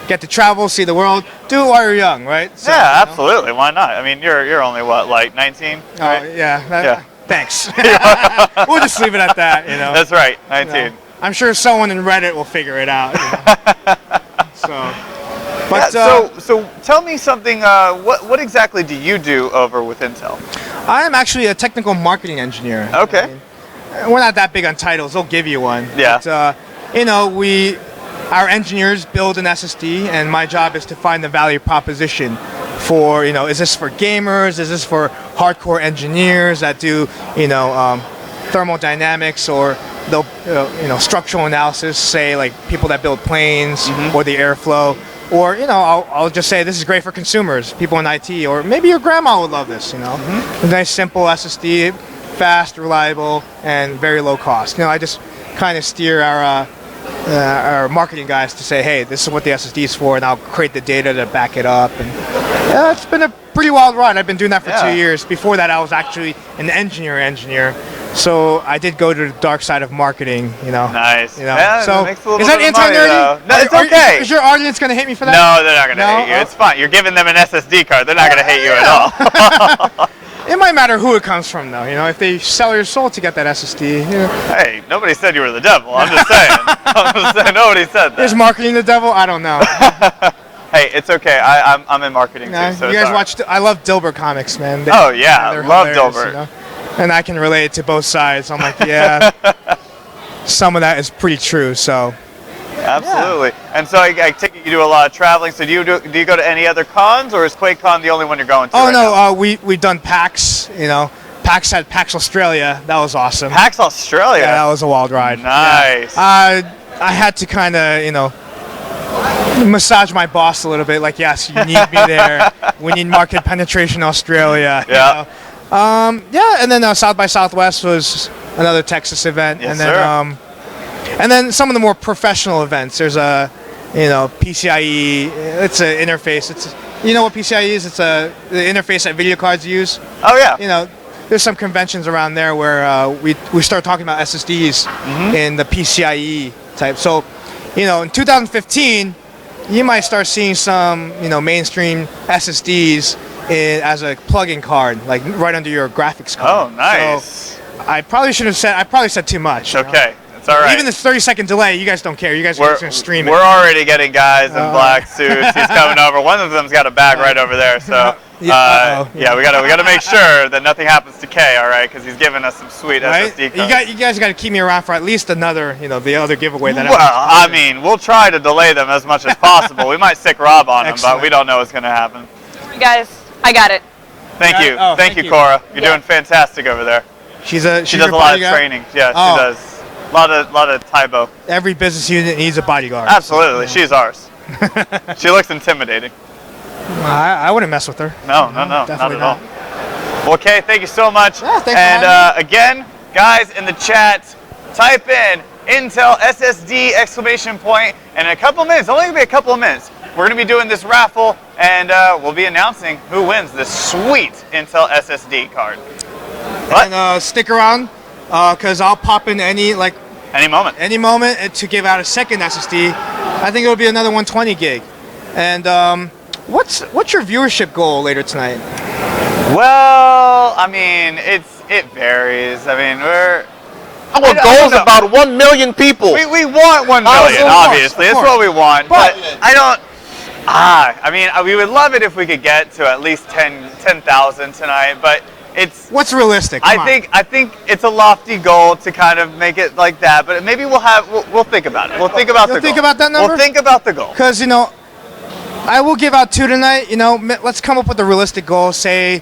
Get to travel, see the world, do it while you're young, right? So, yeah, absolutely. Why not? I mean, you're only, what, like 19? Right? Yeah. Thanks. We'll just leave it at that, That's right, 19. I'm sure someone in Reddit will figure it out. But, so tell me something. What exactly do you do over with Intel? I am actually a technical marketing engineer. Okay. We're not that big on titles. They'll give you one. Yeah. But, our engineers build an SSD, and my job is to find the value proposition for, is this for gamers? Is this for hardcore engineers that do, thermodynamics or they'll, structural analysis, say like people that build planes or the airflow. Or, I'll just say this is great for consumers, people in IT, or maybe your grandma would love this, A nice simple SSD, fast, reliable, and very low cost. I just kind of steer our marketing guys to say, hey, this is what the SSD is for, and I'll create the data to back it up. And it's been a pretty wild ride. I've been doing that for 2 years. Before that, I was actually an engineer. So I did go to the dark side of marketing, Nice. Yeah, so makes a little is that bit of money, anti-nerdy? No, it's okay. Is your audience going to hate me for that? No, they're not going to hate you. It's fine. You're giving them an SSD card. They're not going to hate you at all. It might matter who it comes from, though. If they sell your soul to get that SSD. Hey, nobody said you were the devil. I'm just saying. Nobody said that. Is marketing the devil? I don't know. Hey, it's okay. I'm in marketing too. So you guys watch? I love Dilbert comics, man. Oh yeah, love Dilbert. And I can relate to both sides. I'm like, yeah, some of that is pretty true. So. Absolutely. Yeah. And so I take it you do a lot of traveling. So do you go to any other cons, or is Quakecon the only one you're going to? Oh, right no, we've done PAX. PAX had PAX Australia. That was awesome. PAX Australia. Yeah, that was a wild ride. Nice. Yeah. I had to kind of massage my boss a little bit. Like, yes, you need me there. We need market penetration, Australia. Yeah. And then South by Southwest was another Texas event. Yes, and then, sir. And then some of the more professional events. There's a, PCIe. It's an interface. It's, what PCIe is? It's the interface that video cards use. Oh yeah. There's some conventions around there where we start talking about SSDs in the PCIe type. So, in 2015, you might start seeing some, mainstream SSDs as a plug-in card, like right under your graphics card. Oh, nice. So I probably said too much. Okay. It's all right. Even this 30-second delay, you guys don't care. You guys are just going to stream it. We're already getting guys in black suits. He's coming over. One of them's got a bag right over there. So, we gotta make sure that nothing happens to Kay, all right? Because he's giving us some sweet SSD cards. You guys got to keep me around for at least another, the other giveaway that. Well, I mean, we'll try to delay them as much as possible. We might sick Rob on them, but we don't know what's gonna happen. Hey guys, I got it. Thank you. Thank you, Cora. You're doing fantastic over there. She does a lot of training. Yeah, she does. A lot of Tybo. Every business unit needs a bodyguard. Absolutely, she's ours. She looks intimidating. I wouldn't mess with her. No, not at all. Well, okay, thank you so much. Yeah, thanks and again, guys in the chat, type in Intel SSD exclamation point, and in a couple of minutes, only gonna be a couple of minutes, we're gonna be doing this raffle, and we'll be announcing who wins this sweet Intel SSD card. What? And stick around, because I'll pop in any moment to give out a second SSD. I think it'll be another 120 gig. And what's your viewership goal later tonight? Well, I mean, it varies. I mean, our goal is about 1 million people. We want 1 million, obviously. That's what we want. But I don't. I mean, we would love it if we could get to at least 10,000 tonight. But it's. What's realistic? Come on. I think it's a lofty goal to kind of make it like that, but maybe we'll think about it. We'll think about You'll think about that number? We'll think about the goal. Because, I will give out 2 tonight. Let's come up with a realistic goal. Say,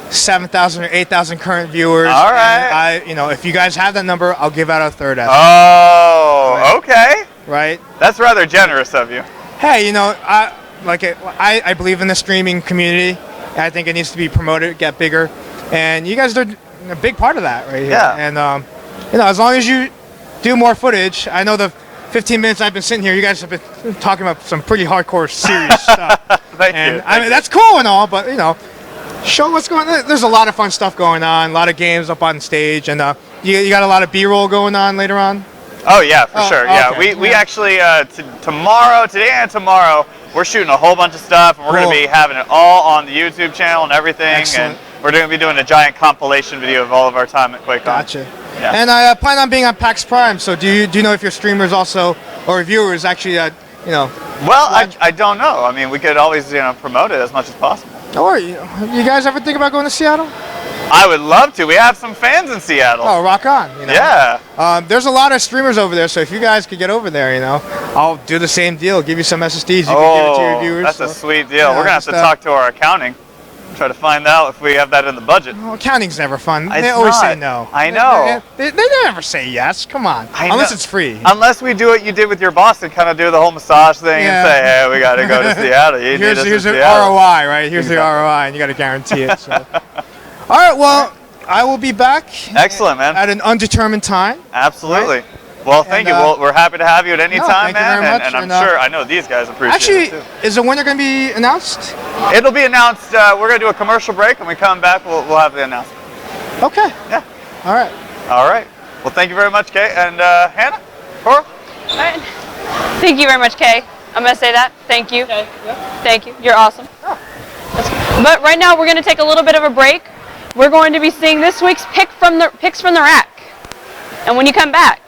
7,000 or 8,000 current viewers. All right. And if you guys have that number, I'll give out a third. Oh, okay. Right. That's rather generous of you. Hey, I believe in the streaming community. I think it needs to be promoted, get bigger, and you guys are a big part of that right here. Yeah. And as long as you do more footage, I know the 15 minutes I've been sitting here, you guys have been talking about some pretty hardcore serious stuff. Thank and you. I mean, that's cool and all, but show what's going on. There's a lot of fun stuff going on, a lot of games up on stage, and you got a lot of B-roll going on later on. Oh yeah, for sure. Yeah, okay. we actually today and tomorrow, we're shooting a whole bunch of stuff, and we're going to be having it all on the YouTube channel and everything. Excellent. And we're going to be doing a giant compilation video of all of our time at Quakecon. Gotcha. Yeah. And I plan on being on PAX Prime. So do you know if your streamers also or viewers actually Well, I don't know. I mean, we could always promote it as much as possible. Or you guys ever think about going to Seattle? I would love to. We have some fans in Seattle. Oh, rock on. Yeah. There's a lot of streamers over there, so if you guys could get over there, I'll do the same deal. Give you some SSDs. You can give it to your viewers. That's a sweet deal. We're going to have to talk to our accounting. Try to find out if we have that in the budget. Well, accounting's never fun. It's They always not. say no. I know. They never say yes. Come on. I Unless know. it's free. Unless we do what you did with your boss and kind of do the whole massage thing and say, hey, we got to go to Seattle. You need us Here's in the Seattle. ROI, right? Here's the ROI, and you got to guarantee it. So. All right, well, I will be back. Excellent, man. At an undetermined time. Absolutely. Well, thank you. And, We're happy to have you at any time, thank you man. very much, And I'm and, sure, I know these guys appreciate Actually, it too. is the winner going to be announced? It'll be announced. We're going to do a commercial break. When we come back, we'll have the announcement. Okay. Yeah. All right. All right. Well, thank you very much, Kay. And Hannah? Cora? All right. Thank you very much, Kay. I'm going to say that. Thank you. Okay. Yeah. Thank you. You're awesome. Oh. But right now, we're going to take a little bit of a break. We're going to be seeing this week's picks from the rack. And when you come back,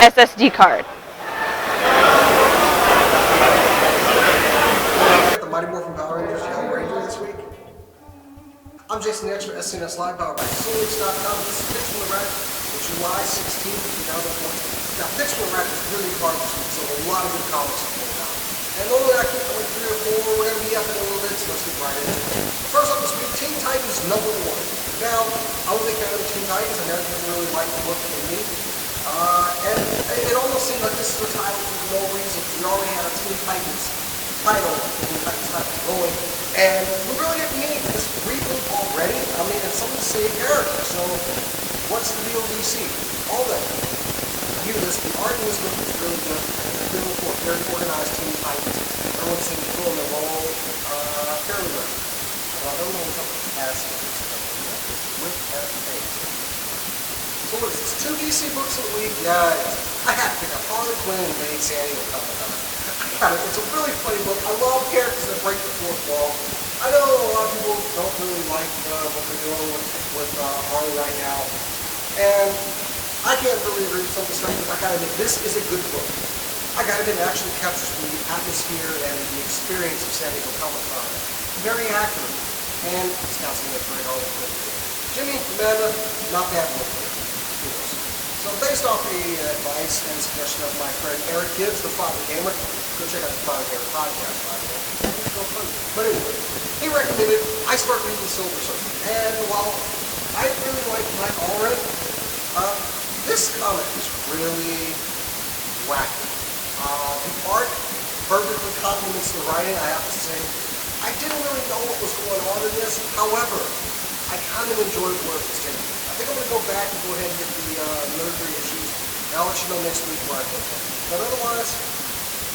SSD card. The Mighty Morphin Power Rangers Yellow Ranger this week. I'm Jason the Extra, SCNS Live, powered by Solix.com. This is Picks from the Rack for July 16th, 2014. Now, Picks from the Rack is really hard this week, so a lot of good comics are coming out. And normally I keep like 3 or 4, we're going to be up in a little bit, so let's get right into it. First up this week, Teen Titans #1. Now, I was a fan of the Teen Titans, I never really liked the look in me. And it almost seemed like this is a title for no reason. We already had a Teen Titans title, going, and we really didn't need this reboot already. I mean, it's some of the same characters, so what's the deal with DC? All that. The art in this book is really good. Really cool, very organized Teen Titans. Everyone seems to fill in their role fairly well. I don't know what's up with with F8. So what is this? 2 DC books a week? Nice. I had to pick up Harley Quinn and Maid Sandy with Comic-Con. It's a really funny book. I love characters that break the fourth wall. I know a lot of people don't really like what they're doing with Harley right now. And I can't really agree with some perspectives. I gotta admit, this is a good book. I gotta admit, it actually captures the atmosphere and the experience of San Diego Comic-Con. Very accurate. And it's got some great Harley Quinn. Jimmy, Amanda, not bad book. So based off the advice and suggestion of my friend Eric Gibbs, the Father Gamer, go check out the Father Gamer podcast, by the way. It's so fun. But anyway, he recommended I start reading Silver Surfer. And while I really like Black Allred, this comic is really wacky. The art perfectly complements the writing, I have to say. I didn't really know what was going on in this. However, I kind of enjoyed where it was taken. I think I'm going to go back and go ahead and get the another 3 issues. And I'll let you know next week where I put them. But otherwise,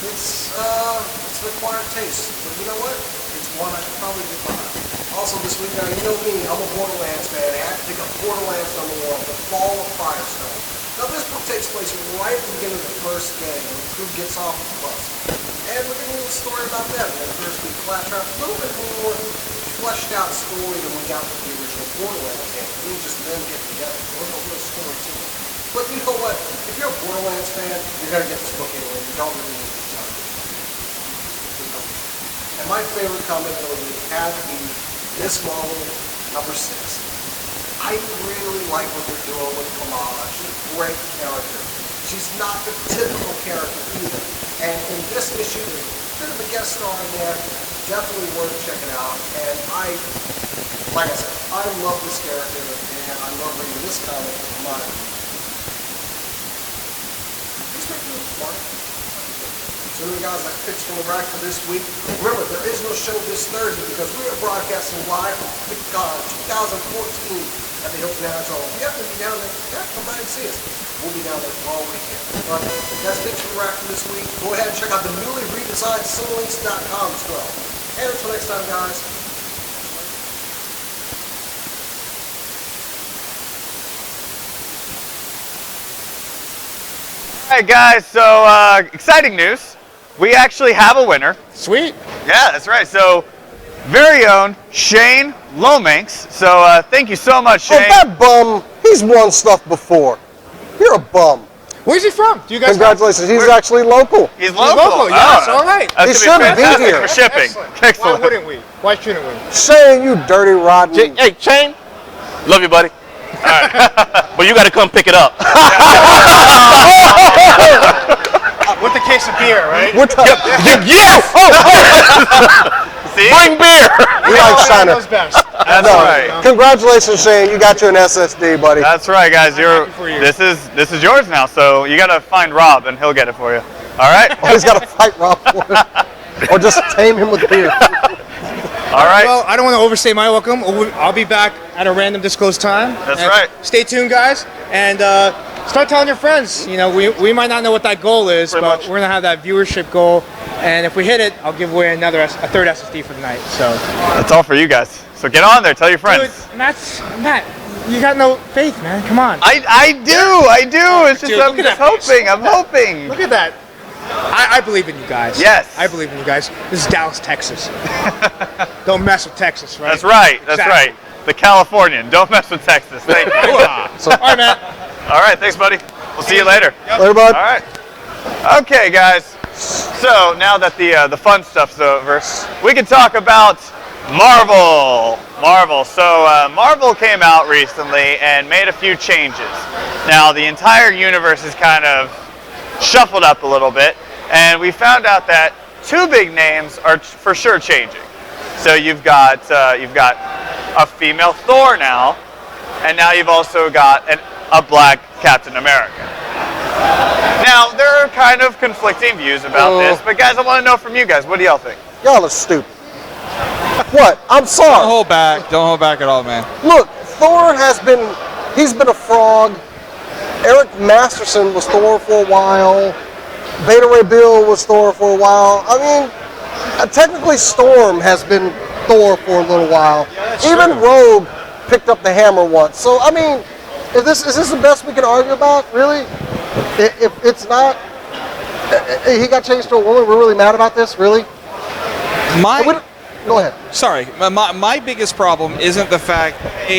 it's an acquired taste. But you know what? It's one I could probably get behind. Also this week, now you know me, I'm a Borderlands fan. I had to pick up Borderlands #1, The Fall of Firestone. Now this book takes place right at the beginning of the first game when the crew gets off the bus. And we're going to do a story about that. And the first week, Claptrap, a little bit more fleshed out story than we got with the original Borderlands game. It was just them getting together. There was no real story to it. But you know what? If you're a Borderlands fan, you're going to get this book anyway. You don't really need to tell it. And my favorite comic of the week had to be Miss Marvel number 6. I really like what they're doing with Kamala. She's a great character. She's not the typical character either. And in this issue, there's a bit of a guest star in there. Definitely worth checking out. And like I said, I love this character, and I love reading this comic of mine. These make me smart. So anyway, guys, that picks from the rack for this week. Remember, there is no show this Thursday because we are broadcasting live from Quakecon 2014 at the Hilton Hotel. If you happen to be down there, yeah, come by and see us. We'll be down there all weekend. But that's picks from the rack for this week. Go ahead and check out the newly redesigned Cinelinks.com as well. And until next time, guys. All right, guys. So exciting news. We actually have a winner. Sweet. Yeah, that's right. So, very own Shane Lomax. So, thank you so much, Oh, Shane. that bum, he's won stuff before. You're a bum. Where's he from? Do you guys Congratulations, he's actually local. He's know? He's local. Yes, all right. That's He gonna shouldn't be fantastic here. for shipping. Excellent. Excellent. Why wouldn't we? Why shouldn't we? Shane, you dirty, rotten. Hey, Shane, love you, buddy. But you got to come pick it up. With the case of beer, right? What the? Yes! See? Bring beer! We like Shiner. Those best. That's No, right. congratulations, Shane. You got you an SSD, buddy. That's right, guys. happy for you. This is yours now. So you gotta find Rob, and he'll get it for you. All right. He's got to fight Rob for it. Or just tame him with beer. All right. Well, I don't want to overstay my welcome. I'll be back at a random disclosed time. That's And right. Stay tuned, guys, and start telling your friends. You know, we might not know what that goal is, Pretty but much. we're gonna have that viewership goal, and if we hit it, I'll give away a third SSD for the night. So, That's all for you guys. So get on there. Tell your friends. dude, Matt, you got no faith, man. Come on. I do. It's just Dude, I'm look just at that face. hoping. I'm hoping. Look at that. I believe in you guys. Yes. I believe in you guys. This is Dallas, Texas. Don't mess with Texas, right? That's right. That's Exactly. right. The Californian. Don't mess with Texas. Thank you. All right, Matt. All right. Thanks, buddy. We'll see you later. Later, bud. All right. Okay, guys. So now that the fun stuff's over, we can talk about Marvel. So Marvel came out recently and made a few changes. Now the entire universe is kind of shuffled up a little bit, and we found out that two big names are for sure changing. So you've got a female Thor now, and now you've also got a black Captain America. Now there are kind of conflicting views about this, but guys, I want to know from you guys. What do y'all think? Y'all are stupid. What? I'm Don't sorry. hold back. Don't hold back at all, man. Look, Thor he's been a frog. Eric Masterson was Thor for a while. Beta Ray Bill was Thor for a while. I mean, technically Storm has been Thor for a little while. Even Rogue picked up the hammer once. So, I mean, is this the best we can argue about, really? If it's not, he got changed to a woman, we're really mad about this, really? Go ahead. Sorry, my biggest problem isn't the fact that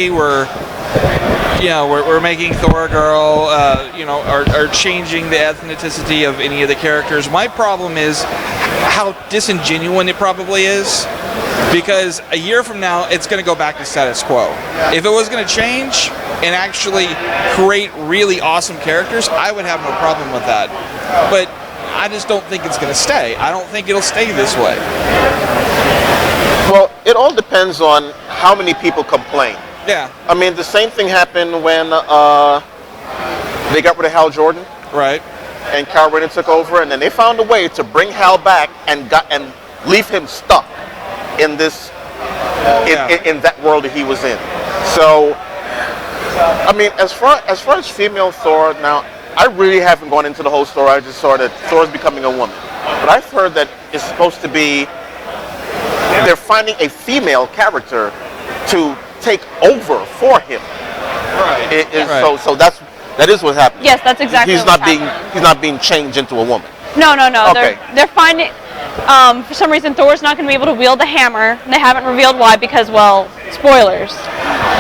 we're making Thor a girl, or changing the ethnicity of any of the characters. My problem is how disingenuous it probably is, because a year from now it's going to go back to status quo. If it was going to change and actually create really awesome characters, I would have no problem with that. But I just don't think it's going to stay. I don't think it'll stay this way. Well, it all depends on how many people complain. Yeah. I mean, the same thing happened when they got rid of Hal Jordan. Right. And Kyle Rayner took over, and then they found a way to bring Hal back and leave him stuck in this in that world that he was in. So, I mean, as far as female Thor, now I really haven't gone into the whole story. I just saw that Thor's becoming a woman, but I've heard that it's supposed to be they're finding a female character to take over for him. Right. Right. So that is what's happening. Yes, that's exactly He's what's not being happening. he's not being changed into a woman. No. Okay. They're finding. For some reason, Thor's not going to be able to wield the hammer. They haven't revealed why because, well, spoilers.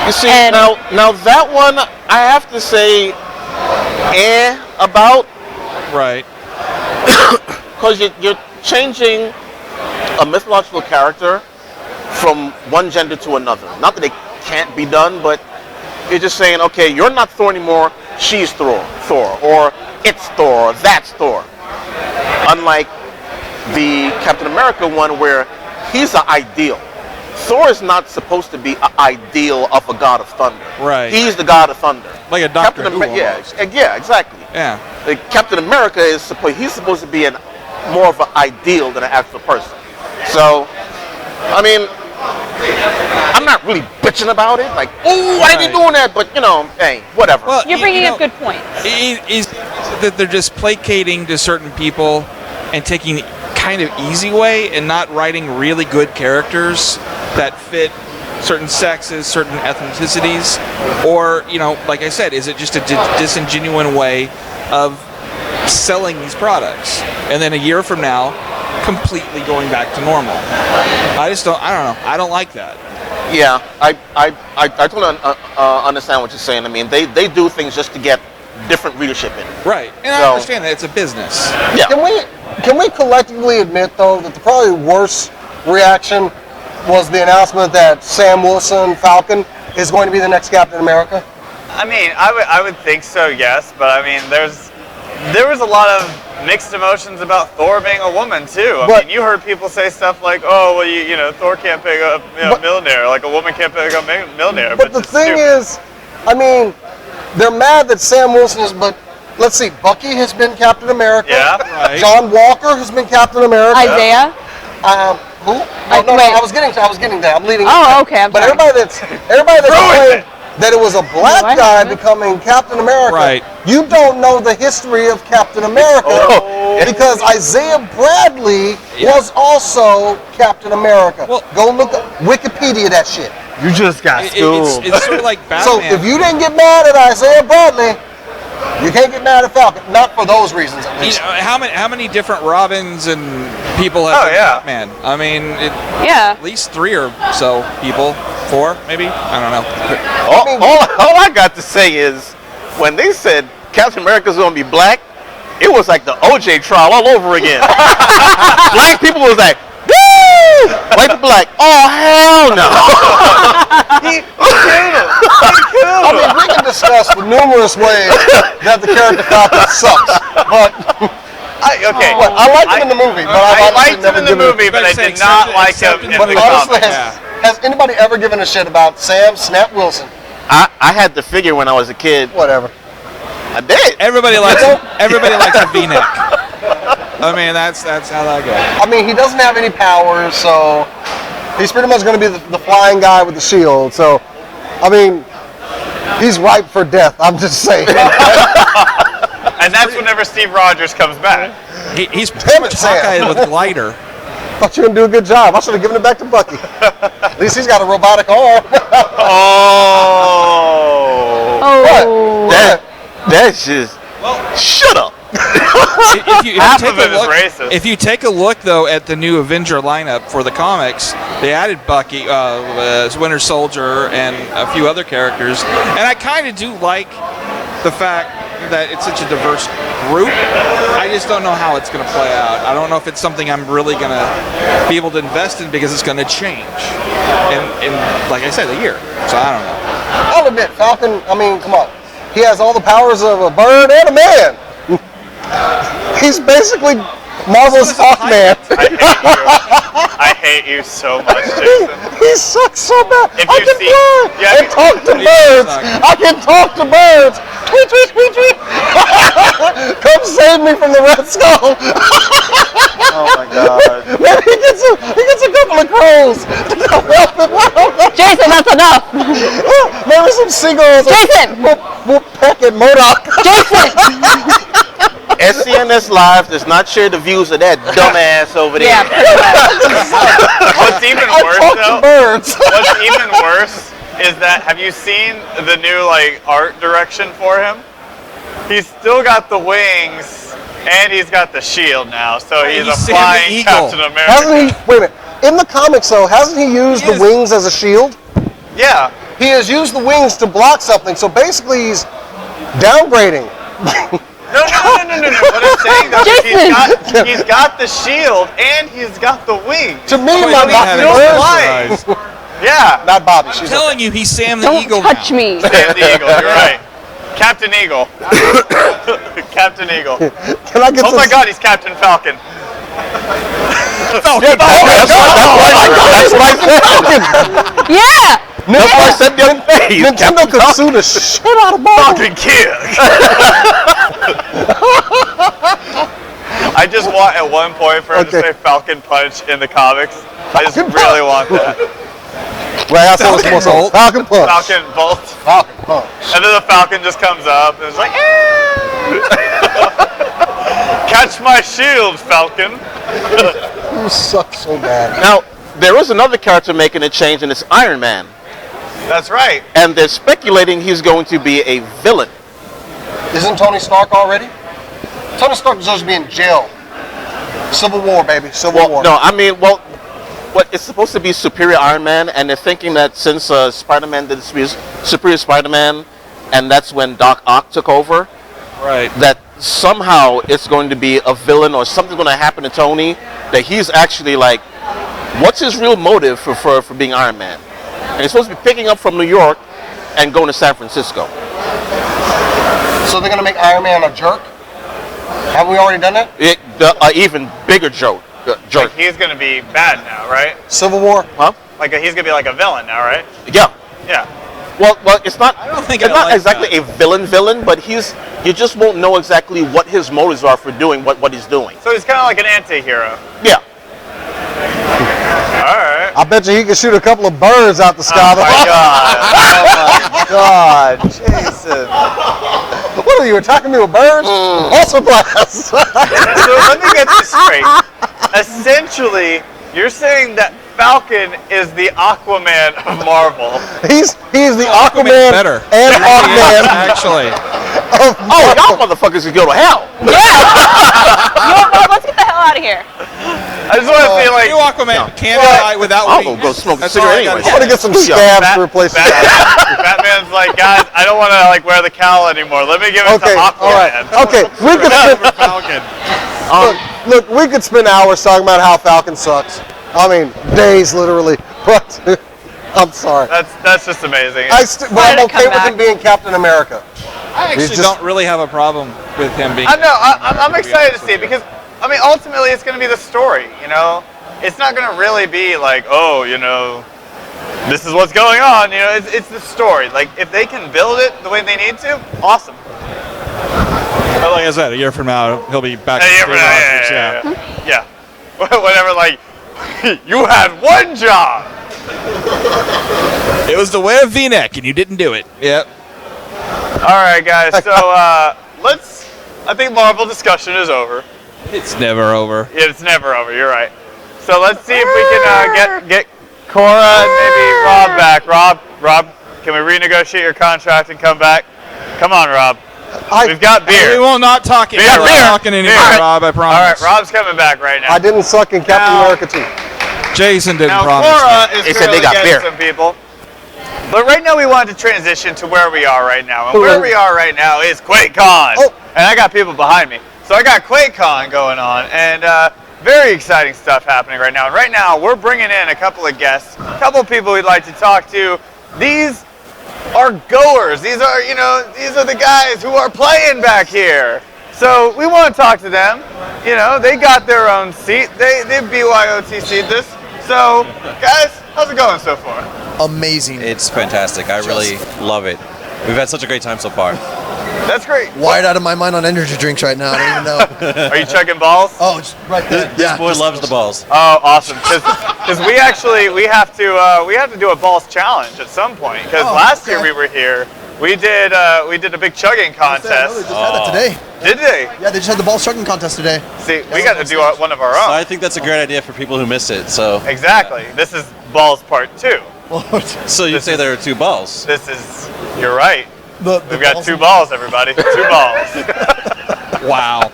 You see, And- now that one I have to say, about, Right. because you're changing a mythological character from one gender to another. Not that it can't be done, but you're just saying, okay, you're not Thor anymore, she's Thor, or it's Thor, or that's Thor. Unlike the Captain America one where he's an ideal. Thor is not supposed to be an ideal of a god of thunder. Right. He's the god of thunder. Like a Doctor Who yeah, almost. yeah, exactly. Yeah. Like Captain America is supposed to be more of an ideal than an actual person. So, I mean, I'm not really bitching about it. Like, oh, why are you doing that? But, hey, whatever. Well, You're bringing up good points. Is that they're just placating to certain people and taking the kind of easy way and not writing really good characters that fit certain sexes, certain ethnicities, or, like I said, is it just a disingenuous way of selling these products and then a year from now completely going back to normal? I don't know. I don't like that. Yeah, I totally understand what you're saying. I mean, they do things just to get different readership in. Right, and I understand that it's a business. Yeah. Can we collectively admit, though, that the probably worst reaction was the announcement that Sam Wilson, Falcon, is going to be the next Captain America? I mean, I would think so, yes, but I mean, there was a lot of mixed emotions about Thor being a woman too. I mean, you heard people say stuff like, "Oh, well, you know, Thor can't pick up Mjolnir, like a woman can't pick up Mjolnir." But the thing is, I mean, they're mad that Sam Wilson is. But let's see, Bucky has been Captain America. Yeah, right. John Walker has been Captain America. Isaiah? Who? Oh, no, wait. I was getting there. I'm leading. Oh, okay. I'm But sorry. everybody that's complained that it was a black What? guy becoming Captain America. Right. You don't know the history of Captain America because Isaiah Bradley was also Captain America. Well- Go look at Wikipedia that shit. You just got schooled. It's sort of like So Batman. if you didn't get mad at Isaiah Bradley, you can't get mad at Falcon. Not for those reasons, at least. how many different Robins and people have Oh, been yeah. Batman? I mean, Yeah. at least 3 or so people. 4, maybe? I don't know. All I got to say is, when they said Captain America's gonna be black, it was like the OJ trial all over again. Black people was like, woo! White people like, oh hell no! I mean, we can discuss the numerous ways that the character Falcon sucks, but I liked him in the movie. But I I've liked honestly him in never the given- movie, but I Except- did not like him except in in the But honestly, comics. has anybody ever given a shit about Sam Snap Wilson? I had to figure when I was a kid. Whatever. I did. Everybody likes a V-neck. I mean, that's how that goes. I mean, he doesn't have any powers, so he's pretty much going to be the flying guy with the shield. So, I mean, he's ripe for death. I'm just saying. And that's whenever Steve Rogers comes back. He's Damn pretty it, much Sam. Hawkeye with glider. Thought you were going to do a good job. I should have given it back to Bucky. At least he's got a robotic arm. Oh. Oh. That's just. Shut up. Half of it is racist. If you take a look, though, at the new Avenger lineup for the comics, they added Bucky, Winter Soldier, and a few other characters. And I kind of do like the fact that it's such a diverse group. I just don't know how it's going to play out. I don't know if it's something I'm really going to be able to invest in because it's going to change in, like I said, a year. So I don't know. I'll admit, Falcon, I mean, come on. He has all the powers of a bird and a man. He's basically Marvel's Hawkman. I hate you so much, Jason. He sucks so bad. If I you can see- fly yeah, and talk to birds. suck. I can talk to birds. Tweet, tweet, tweet, tweet. Come save me from the Red Skull. Oh my god. Maybe he gets a couple of crows to come help him out. Jason, that's enough. Maybe some seagulls. Jason! We'll peck at Murdoch. Jason! SCNS Live does not share the views of that dumbass over there. Yeah, pretty much. What's even I worse talk to though? birds. What's even worse is that have you seen the new art direction for him? He's still got the wings and he's got the shield now, so he's a He's Sam the flying Eagle. Captain America. Hasn't he? Wait a minute. In the comics, though, hasn't he used the Yes. wings as a shield? Yeah. He has used the wings to block something. So basically, he's downgrading. No. What I'm saying though is he's got the shield and he's got the wing. To me, Wait, my we had Bobby it. flying. Yeah. not Bobby. She's I'm telling you, he's Sam the Don't Eagle touch now. me. Sam the Eagle, you're right. Captain Eagle. Captain Eagle. Can I get Oh some? my God, he's Captain Falcon. That's what I said. Yeah. That's what I said the other day. Nintendo could sue the shit out of Bobby. Falcon Kid. I just want at one point for him to say Falcon Punch in the comics. I just really want that. Well, that's what it's more Falcon Punch. Falcon Bolt. Falcon Punch. And then the Falcon just comes up and it's like, catch my shield, Falcon. You suck so bad. Now, there is another character making a change, and it's Iron Man. That's right. And they're speculating he's going to be a villain. Isn't Tony Stark already? Tony Stark deserves to be in jail. Civil War, baby. Civil War. No, I mean, what it's supposed to be Superior Iron Man, and they're thinking that since Spider-Man did Superior Spider-Man, and that's when Doc Ock took over, Right. that somehow it's going to be a villain or something's going to happen to Tony, that he's actually like, what's his real motive for being Iron Man? And he's supposed to be picking up from New York and going to San Francisco. So they're gonna make Iron Man a jerk? Haven't we already done that? Even bigger jerk. Like he's gonna be bad now, right? Civil War? Huh? Like he's gonna be like a villain now, right? Yeah. Yeah. Well, it's not. I don't think it's I not like exactly that. a villain, but you just won't know exactly what his motives are for doing what he's doing. So he's kind of like an anti-hero. Yeah. All right. I bet you he could shoot a couple of birds out the sky. Oh my God. God, Jason. What are you attacking me with birds? Also blast. So let me get this straight. Essentially, you're saying that Falcon is the Aquaman of Marvel. He's the Aquaman better. and Hawkman. Actually. Oh, y'all motherfuckers can go to hell. Let's get the hell out of here. I just want to say, like, You Aquaman can't die without I'll wings. go smoke a That's all cigarette I gotta anyway. I want to get some scabs to replace it. Batman's like, guys, I don't want to like wear the cowl anymore. Let me give it Okay, to Aquaman. all right. Okay, we could spend, Falcon. look, we could spend hours talking about how Falcon sucks. I mean, days literally. But I'm sorry. That's just amazing. But I'm okay with him being Captain America. I actually just- don't really have a problem with him being. I know. I'm excited to see it because I mean, ultimately, it's going to be the story. You know, it's not going to really be like, oh, you know, this is what's going on. You know, it's the story. Like, if they can build it the way they need to, awesome. But like I said, a year from now he'll be back. Hey, to yeah. Whatever. Like, you had one job. It was the way of V-neck, and you didn't do it. Yep. All right, guys. So let's. I think Marvel discussion is over. It's never over. Yeah, it's never over. You're right. So let's see if we can get Cora and maybe Rob back. Rob, can we renegotiate your contract and come back? Come on, Rob. We've got beer. We will not talk it. Beer, We're beer. not talking anymore, Beer. Rob. I promise. All right, Rob's coming back right now. I didn't suck in Captain Now- America too. Jason didn't Now promise. Cora is They said they currently got getting beer. some people. But right now we wanted to transition to where we are right now. And where we are right now is Quakecon. Oh. And I got people behind me. So I got Quakecon going on and very exciting stuff happening right now. And right now we're bringing in a couple of guests, a couple of people we'd like to talk to. These are goers. These are the guys who are playing back here. So we want to talk to them. You know, they got their own seat. They BYOTC'd this. So, guys, how's it going so far? Amazing. It's fantastic. I really love it. We've had such a great time so far. That's great. Wired out of my mind on energy drinks right now. I don't even know. Are you chugging balls? Oh, it's right there. This boy loves the balls. Oh, awesome! Because we have to do a balls challenge at some point. Because last year we were here, we did a big chugging They contest. just had that today. Did they? Yeah, they just had the ball chugging contest today. See, we got to do one of our So own. I think that's a great idea for people who missed it. So Exactly. This is balls part 2. you say there are two balls. This is. You're right. The We've got balls 2 balls, everybody. 2 balls. Wow.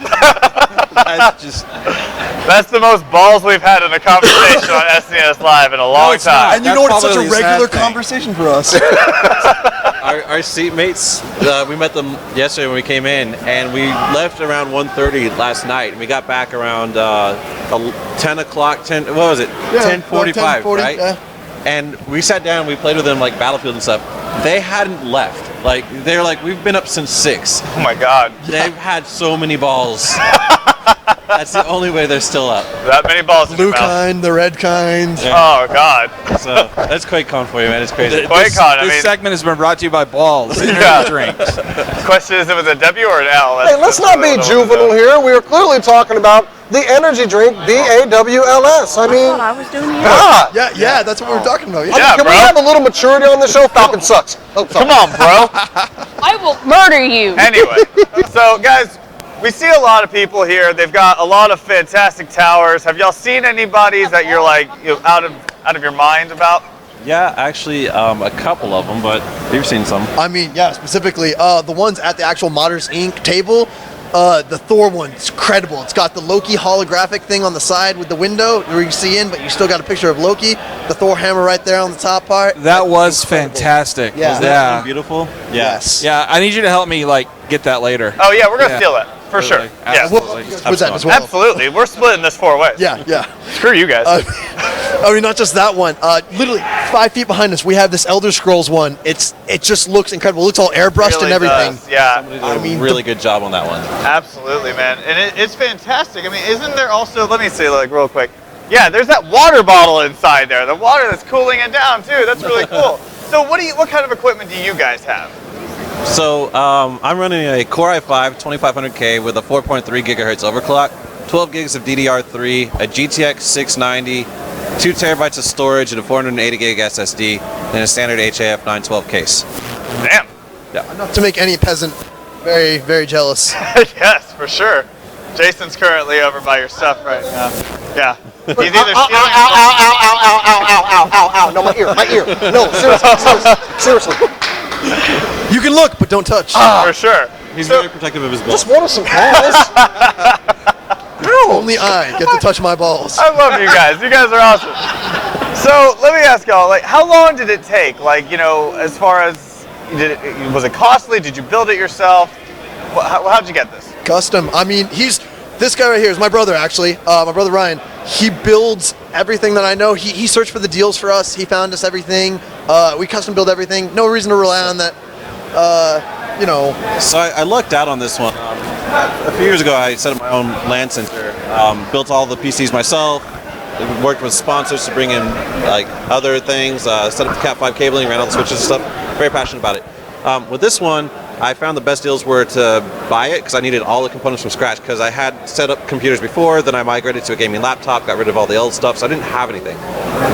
That's the most balls we've had in a conversation on SCNS Live in a long it's time. not. And you know what? It's such a That's probably a regular sad thing. conversation for us. I our seatmates, we met them yesterday when we came in, and we left around 1:30 last night, and we got back around 10 o'clock. What was it? 10:45, 10:40, right? yeah. And we sat down, we played with them like Battlefield and stuff. They hadn't left. Like they're like, we've been up since 6. Oh my God. They've had so many balls. That's the only way they're still up. That many balls in Blue your mouth. kind, the red kind. Yeah. Oh God. So that's Quakecon for you, man. It's crazy. Quakecon, I This mean, segment has been brought to you by Balls. Yeah. Drinks. question is, if it was a W or an L? Hey, let's not be juvenile here. We are clearly talking about the energy drink, BAWLS. I I mean, thought I was doing it. God. Yeah, that's what we're talking about. Yeah. Yeah, Can bro. we have a little maturity on the show? Falcon sucks. Oh, sorry. Come on, bro. I will murder you. Anyway, so guys, we see a lot of people here. They've got a lot of fantastic towers. Have y'all seen anybody that you're like out of your mind about? Yeah, actually, a couple of them, but you've seen some. I mean, yeah, specifically the ones at the actual Modders Inc. table. The Thor one's incredible. It's got the Loki holographic thing on the side with the window where you see in, but you still got a picture of Loki. The Thor hammer right there on the top part. That was fantastic. Yeah. Is that one beautiful? Yes. Yeah, I need you to help me get that later. Oh yeah, we're gonna Yeah. steal it for sure. Yeah, Absolutely. Was that as well? absolutely. We're splitting this 4 ways. Yeah, yeah. Screw you guys. I mean, not just that one. Literally 5 feet behind us, we have this Elder Scrolls one. It just looks incredible. It looks all airbrushed Really and everything. does, yeah. Somebody did I a mean, really good job on that one. Absolutely, man. And it's fantastic. I mean, isn't there also, let me see, like, real quick. Yeah, there's that water bottle inside there. The water that's cooling it down, too. That's really cool. So what kind of equipment do you guys have? So I'm running a Core i5 2500K with a 4.3 gigahertz overclock, 12 gigs of DDR3, a GTX 690, 2 terabytes of storage, and a 480 gig SSD, and a standard HAF 912 case. Damn. Enough to make any peasant very, very jealous. Yes, for sure. Jason's currently over by your stuff right now. Yeah. He's either Ow, stealing ow, ow, ow, ow, ow, ow, ow, ow, ow, ow. No, my ear. No, seriously. You can look, but don't touch. for sure. He's So- very protective of his balls. Just wanted some balls. Only I get to touch my balls. I love you guys. You guys are awesome. So let me ask y'all, like, how long did it take? Like, as far as, was it costly? Did you build it yourself? How'd you get this? Custom. I mean, this guy right here is my brother, actually. My brother Ryan. He builds everything that I know. He searched for the deals for us. He found us everything. We custom build everything. No reason to rely on that. So I lucked out on this one. A few years ago, I set up my own LAN center, built all the PCs myself, worked with sponsors to bring in like other things, set up the Cat5 cabling, ran all the switches and stuff. Very passionate about it. With this one, I found the best deals were to buy it because I needed all the components from scratch because I had set up computers before, then I migrated to a gaming laptop, got rid of all the old stuff, so I didn't have anything.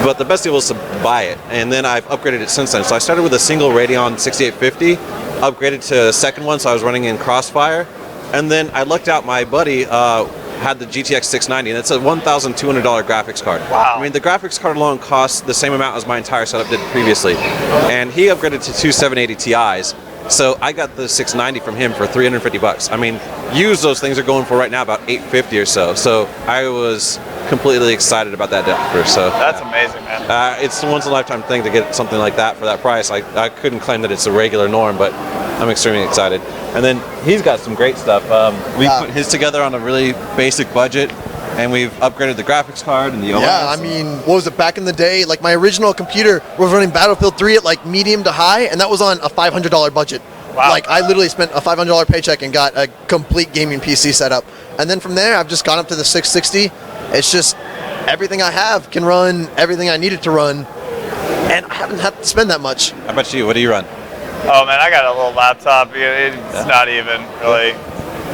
But the best deal was to buy it, and then I've upgraded it since then. So I started with a single Radeon 6850, upgraded to a second one, so I was running in Crossfire, and then I lucked out. My buddy had the GTX 690, and it's a $1,200 graphics card. Wow. I mean, the graphics card alone costs the same amount as my entire setup did previously, and he upgraded to two 780 Ti's. So I got the 690 from him for $350. I mean, used those things are going for right now about $850 or so. So I was completely excited about that offer. So That's amazing, man. it's a once in a lifetime thing to get something like that for that price. I couldn't claim that it's a regular norm, but I'm extremely excited. And then he's got some great stuff. We put his together on a really basic budget, and we've upgraded the graphics card and the OS. Yeah, I mean, what was it back in the day? Like my original computer was running Battlefield 3 at like medium to high, and that was on a $500 budget. Wow. Like I literally spent a $500 paycheck and got a complete gaming PC set up. And then from there, I've just gone up to the 660. It's just everything I have can run everything I need it to run, and I haven't had to spend that much. How about you? What do you run? Oh man, I got a little laptop. It's not even really.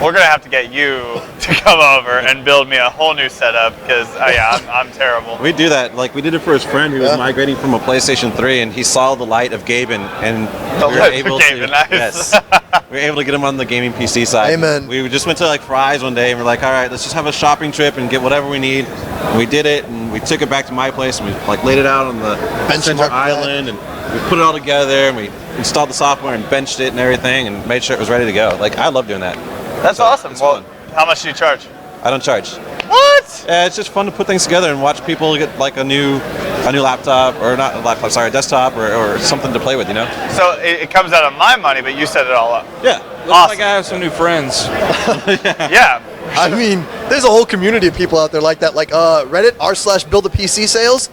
We're gonna have to get you to come over and build me a whole new setup because I'm terrible. We do that. Like we did it for his friend who was migrating from a PlayStation 3, and he saw the light of Gaben, and The we were light of able Gaben, to nice. yes, we were able to get him on the gaming PC side. Amen. We just went to like Fry's one day, and we're like, all right, let's just have a shopping trip and get whatever we need. And we did it, and we took it back to my place, and we like laid it out on the center Benchmark island, and we put it all together, and we installed the software and benched it and everything, and made sure it was ready to go. Like I love doing that. That's So, awesome. it's Well, fun. how much do you charge? I don't charge. What? Yeah, it's just fun to put things together and watch people get like a new a new laptop, or not a laptop, sorry, a desktop, or something to play with, you know? So it comes out of my money, but you set it all up. Yeah. Looks Awesome. like I have some new friends. Yeah. I mean, there's a whole community of people out there like that. Like Reddit r/build-a-PC sales.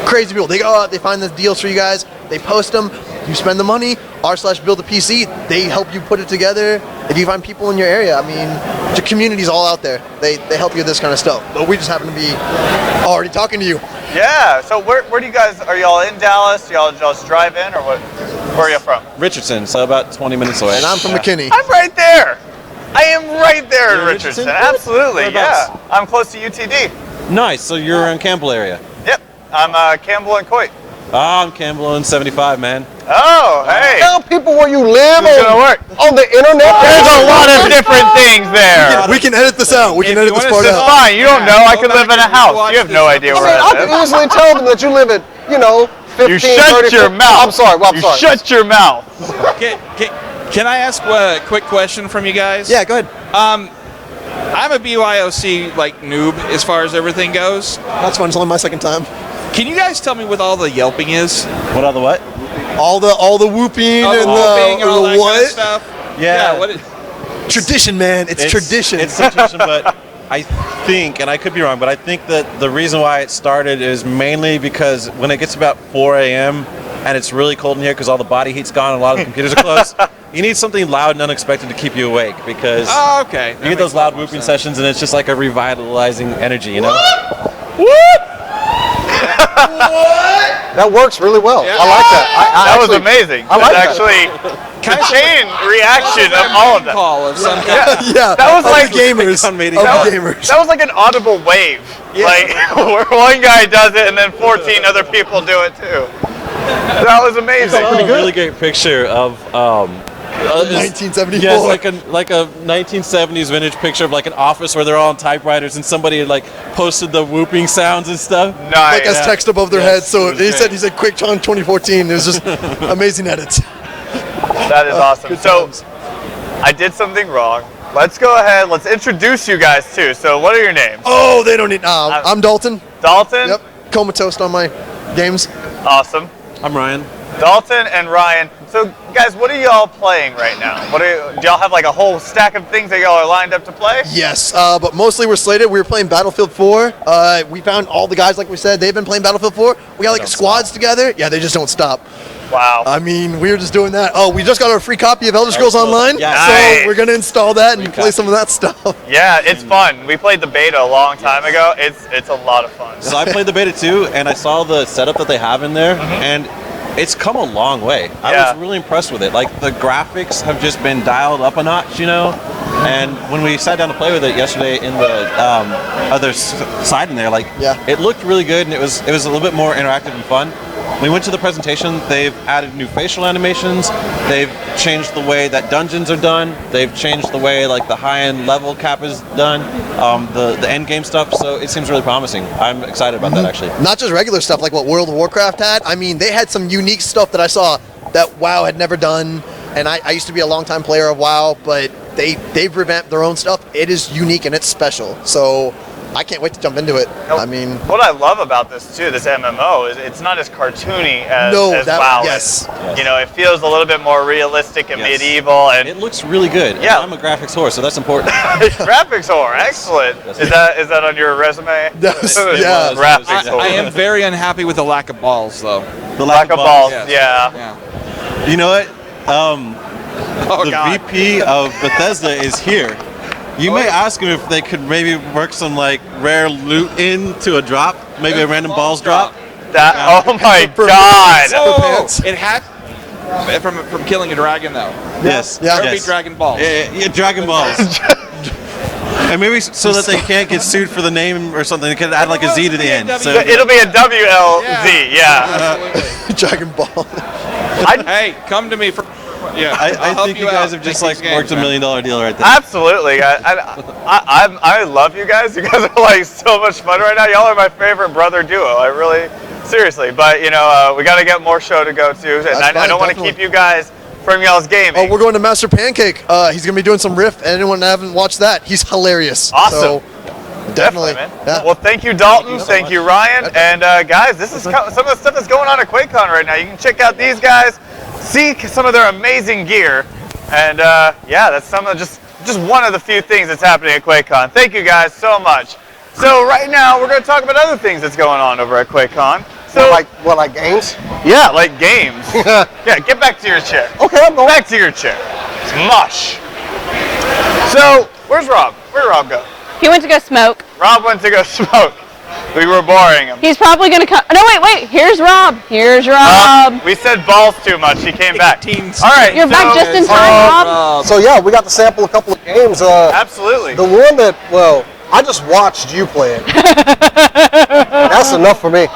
Crazy people. They go out, they find the deals for you guys, they post them, you spend the money, r/build-a-PC, they help you put it together. If you find people in your area, I mean, the community's all out there. They help you with this kind of stuff. But we just happen to be already talking to you. Yeah. So where do you guys, are y'all in Dallas? Y'all just drive in or what? Where are you from? Richardson, so about 20 minutes away. And I'm from McKinney. I'm right there. I am right there in You're in Richardson. Richardson? Absolutely. Whereabouts? Yeah. I'm close to UTD. Nice, so you're in Campbell area. Yep. I'm Campbell and Coit. I'm Campbell in 75, man. Oh, hey. Tell people where you live It's gonna work. on the internet. There's a lot of different things there. We can edit this out. We can edit this part It's out. fine. You don't know. I could Go live back in a and house. watch You have this no idea I where mean, I I can live. easily tell them that you live at, 15, You shut 30, your mouth. I'm sorry. Well, I'm You sorry. shut your mouth. Can I ask a quick question from you guys? Yeah, go ahead. I'm a BYOC noob as far as everything goes. That's fun. It's only my second time. Can you guys tell me what all the yelping is? What other what? All the whooping All the and whooping and all the that what? kind of stuff. Yeah. What it, Tradition, man. It's tradition. It's tradition, but I think, and I could be wrong, but I think that the reason why it started is mainly because when it gets about 4 a.m. and it's really cold in here because all the body heat's gone and a lot of the computers are closed, you need something loud and unexpected to keep you awake because oh, okay. you get those loud whooping sessions and it's just like a revitalizing energy, you know? That works really well. Yeah. I like that. That was amazing. I like That's that. actually the chain reaction of all of that. Call of some kind. yeah, That was of like the gamers. Quakecon meeting. Of That the was, gamers. that was like an audible wave. Like where one guy does it and then 14 other people do it too. That was amazing. A really great picture of 1974. yes, like a 1970s vintage picture of like an office where they're all on typewriters and somebody had like posted the whooping sounds and stuff. Nice. Like as text above their Yes, heads. So it was he great. said Quakecon 2014. There's just amazing edits. That is awesome. Good So times. I did something wrong. Let's go ahead. Let's introduce you guys too. So what are your names? Oh, they don't need. I'm Dalton. Dalton. Yep, comatose on my games. Awesome. I'm Ryan. Dalton and Ryan. So guys, what are y'all playing right now? Do y'all have like a whole stack of things that y'all are lined up to play? Yes, but mostly we're slated. We were playing Battlefield 4. We found all the guys, like we said, they've been playing Battlefield 4. We got like squads together. Yeah, they just don't stop. Wow. I mean, we were just doing that. Oh, we just got our free copy of Elder Scrolls Online. Yeah. Nice. So we're gonna install that and Free play copy. some of that stuff. Yeah, it's fun. We played the beta a long time ago. It's a lot of fun. So I played the beta too, and I saw the setup that they have in there, and it's come a long way. I Yeah. was really impressed with it. Like the graphics have just been dialed up a notch, you know. And when we sat down to play with it yesterday in the other side in there, like Yeah. it looked really good, and it was a little bit more interactive and fun. We went to the presentation. They've added new facial animations. They've changed the way that dungeons are done. They've changed the way like the high-end level cap is done. The end game stuff. So it seems really promising. I'm excited about that actually. Not just regular stuff like what World of Warcraft had. I mean, they had some unique stuff that I saw that WoW had never done. And I used to be a longtime player of WoW, but they've revamped their own stuff. It is unique and it's special. So I can't wait to jump into it. I mean, What I love about this too, this MMO, is it's not as cartoony as, No, as that- WoW yes. is. You know, it feels a little bit more realistic and Yes. medieval, and It looks really good. Yeah. I'm a graphics whore, so that's important. graphics horror, excellent. Is that on your resume? Yes, yeah. Graphics horror. I am very unhappy with the lack of balls, though. The Lack of balls, Yes. yeah. Yeah. You know what? Oh, The God. VP of Bethesda is here. You may ask him if they could maybe work some like rare loot into a drop, maybe a random balls drop. That, oh my god! Whoa, pants. it had from killing a dragon, though. Yes. Yeah. There would be Yes. Dragon Balls. Yeah, Dragon Balls. And maybe so that they can't get sued for the name or something, they could add like a Z to the end. So It'll be a WLZ, yeah. Absolutely. Dragon Ball. Hey, come to me for. Yeah, I I'll help think you guys out. have just Make like these worked games, $1 million deal right there. Absolutely, guys. I love you guys. You guys are like so much fun right now. Y'all are my favorite brother duo. I really, seriously. But you know, we got to get more show to go to, and I fine, don't want to definitely. keep you guys from y'all's gaming. Oh, we're going to Master Pancake. He's gonna be doing some riff. Anyone that haven't watched that, he's hilarious. Awesome. So Definitely. man. Yeah. Well, thank you, Dalton. Thank you, Ryan. And guys, this is some of the stuff that's going on at Quakecon right now. You can check out these guys, see some of their amazing gear, and yeah, that's some of just one of the few things that's happening at Quakecon. Thank you guys so much. So right now we're going to talk about other things that's going on over at Quakecon. So like games? yeah, like games. Yeah, get back to your chair. Okay, I'm going. Back to your chair. It's mush. So where's Rob? Where'd Rob go? He went to go smoke. Rob went to go smoke. We were boring him. He's probably gonna come. No, wait. Here's Rob. Here's Rob. We said balls too much. He came back. Teens. All right. You're back just in time, Rob. So yeah, we got to sample a couple of games. Absolutely. The one that, well, I just watched you play it. That's enough for me.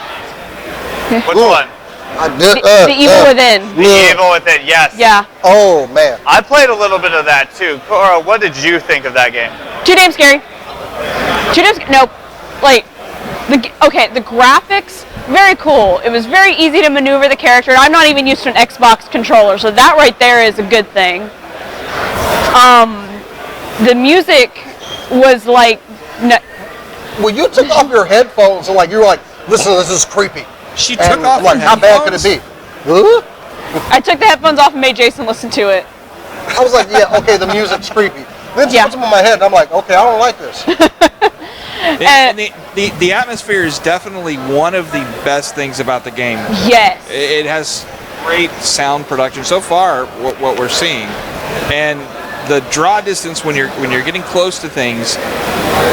Which one? I did, The Evil Within. The Evil Within. Yes. Yeah. Oh man. I played a little bit of that too. Cora, what did you think of that game? Too damn scary. Nope. Like, the graphics, very cool. It was very easy to maneuver the character. I'm not even used to an Xbox controller, so that right there is a good thing. The music was like... Well, you took off your headphones and you were like, listen, this is creepy. She took off like, her how bad could it be? Huh? I took the headphones off and made Jason listen to it. I was like, yeah, okay, the music's creepy. Then she Yeah. puts them in my head, and I'm like, okay, I don't like this. And the atmosphere is definitely one of the best things about the game. Yes. It has great sound production so far. What we're seeing, and the draw distance when you're getting close to things,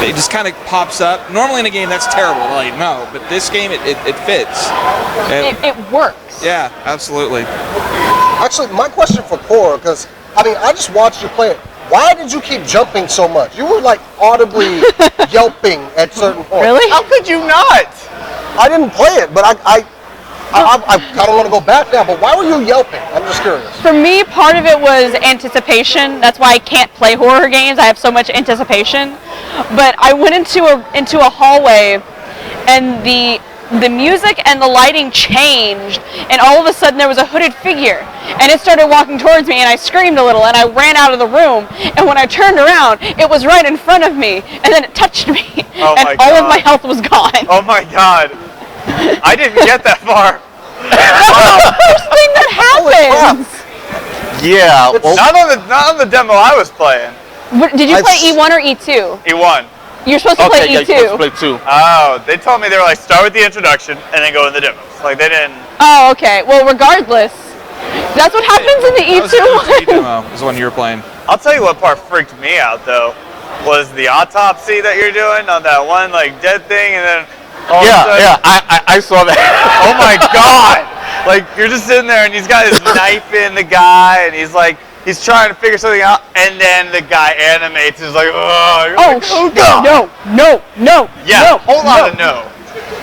it just kind of pops up. Normally in a game that's terrible, like no, but this game it fits. And, It works. yeah, absolutely. Actually, my question for Cora, because, I just watched you play it. Why did you keep jumping so much? You were audibly yelping at certain points. Really? How could you not? I didn't play it, but I kind of want to go back now, but why were you yelping? I'm just curious. For me, part of it was anticipation. That's why I can't play horror games. I have so much anticipation. But I went into a hallway, and the music and the lighting changed, and all of a sudden there was a hooded figure, and it started walking towards me, and I screamed a little, and I ran out of the room, and when I turned around, it was right in front of me, and then it touched me, Oh and my all of God. my health was gone. Oh my God. I didn't get that far. That's the first thing that happens. Yeah. Not on the demo I was playing. Did you play E1 or E2? E1. You're supposed to play Okay, yeah, E2. you're supposed to play 2. Oh, they told me they were like, start with the introduction and then go in the demos. Like they didn't. Oh, okay. Well, regardless, that's what happens in the That was E2 the one. demo. Is the one you were playing. I'll tell you what part freaked me out though, was the autopsy that you're doing on that one dead thing, and then all of a sudden, I saw that. oh my God! Like you're just sitting there and he's got his knife in the guy and he's trying to figure something out, and then the guy animates. He's like, oh God! No. Yeah, whole lot of no.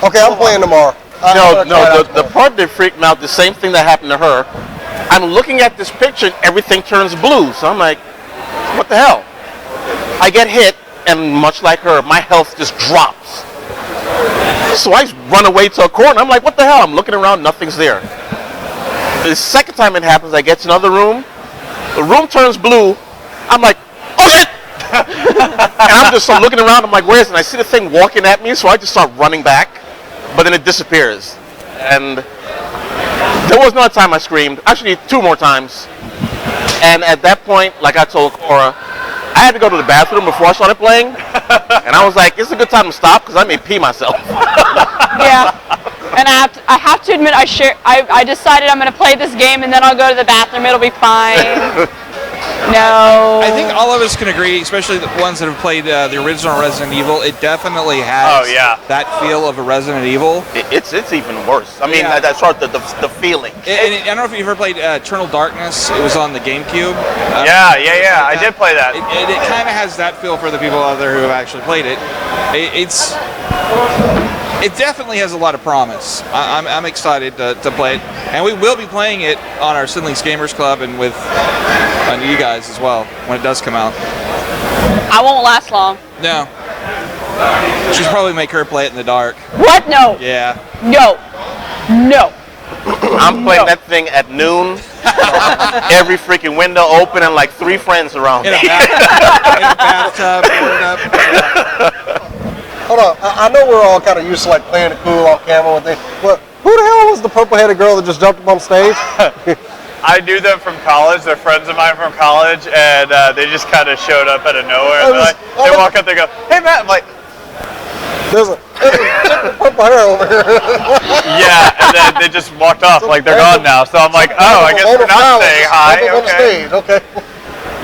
Okay, I'm playing tomorrow. The part that freaked me out, the same thing that happened to her. I'm looking at this picture and everything turns blue. So I'm like, what the hell? I get hit, and much like her, my health just drops. So I run away to a corner. I'm like, what the hell? I'm looking around, nothing's there. The second time it happens, I get to another room. The room turns blue. I'm like, oh shit! And I'm just looking around. I'm like, where is it? And I see the thing walking at me, so I just start running back. But then it disappears. And there was another time I screamed. Actually, 2 more times. And at that point, like I told Cora, I had to go to the bathroom before I started playing. And I was like, it's a good time to stop because I may pee myself. Yeah. And I have to admit, I decided I'm going to play this game and then I'll go to the bathroom. It'll be fine. No. I think all of us can agree, especially the ones that have played the original Resident Evil. It definitely has that feel of a Resident Evil. It's even worse. I mean, that's sort of the feeling. I don't know if you've ever played Eternal Darkness. It was on the GameCube. Yeah. I did play that. It kind of has that feel for the people out there who have actually played it. It definitely has a lot of promise. I'm excited to play it, and we will be playing it on our Siblings Gamers Club and with you guys as well when it does come out. I won't last long. No. She'll probably make her play it in the dark. What? No. Yeah. No. I'm playing that thing at noon. Every freaking window open and like 3 friends around me. In a bathtub. hold on. I know we're all kind of used to like playing it cool on camera and things, but who the hell was the purple-headed girl that just jumped up on stage? I knew them from college. They're friends of mine from college, and they just kind of showed up out of nowhere. They walk up, they go, "Hey, Matt." I'm like, there's a purple hair over here. yeah, and then they just walked off like they're gone now. So I'm like, oh, I guess we're not saying hi. On the stage. Okay.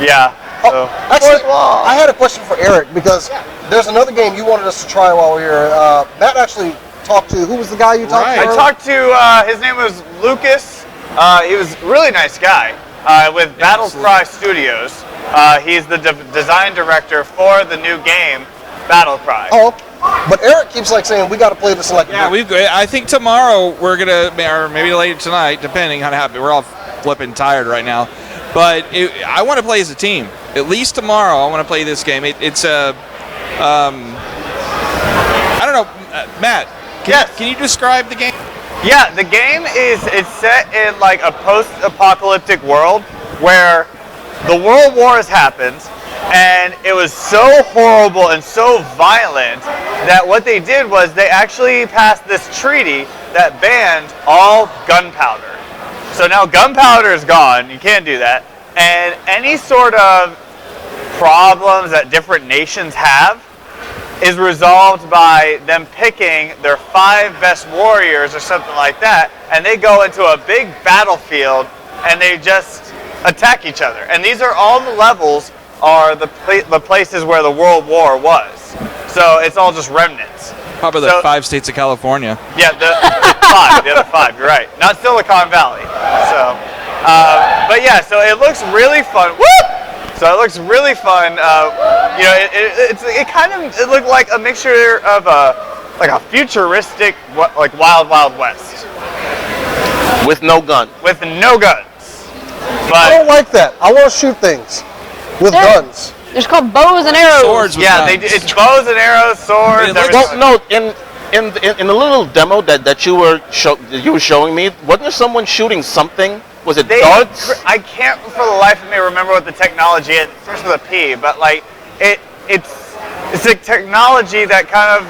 Yeah. So. Actually, I had a question for Eric because there's another game you wanted us to try while we were here. Matt actually talked to, who was the guy you talked to? I talked to, his name was Lucas. He was a really nice guy with Battle Cry Studios. He's the design director for the new game, Battle Cry. Oh, but Eric keeps like saying we got to play this in like. Yeah, I think tomorrow we're gonna, or maybe later tonight, depending on how we're all flipping tired right now. But I want to play as a team. At least tomorrow, I want to play this game. It's a, I don't know, Matt. Can you describe the game? Yeah, the game it's set in like a post-apocalyptic world where the World War has happened, and it was so horrible and so violent that what they did was they actually passed this treaty that banned all gunpowder. So now gunpowder is gone, you can't do that, and any sort of problems that different nations have is resolved by them picking their 5 best warriors or something like that, and they go into a big battlefield and they just attack each other. And these are all the levels are the places where the World War was. So it's all just remnants. Probably the 5 states of California. Yeah, the other 5, you're right. Not Silicon Valley. So, but yeah, so it looks really fun. Whoop! So it looks really fun. You know, it looked like a mixture of a futuristic, like Wild Wild West. With no gun. With no guns. But I don't like that. I want to shoot things with guns. It's called bows and arrows. Swords with guns. It's bows and arrows, swords. Well, no, in the little demo that you were showing me, wasn't there someone shooting something? Was it darts? I can't for the life of me remember what the technology is. It starts with a P, but like it's a technology that kind of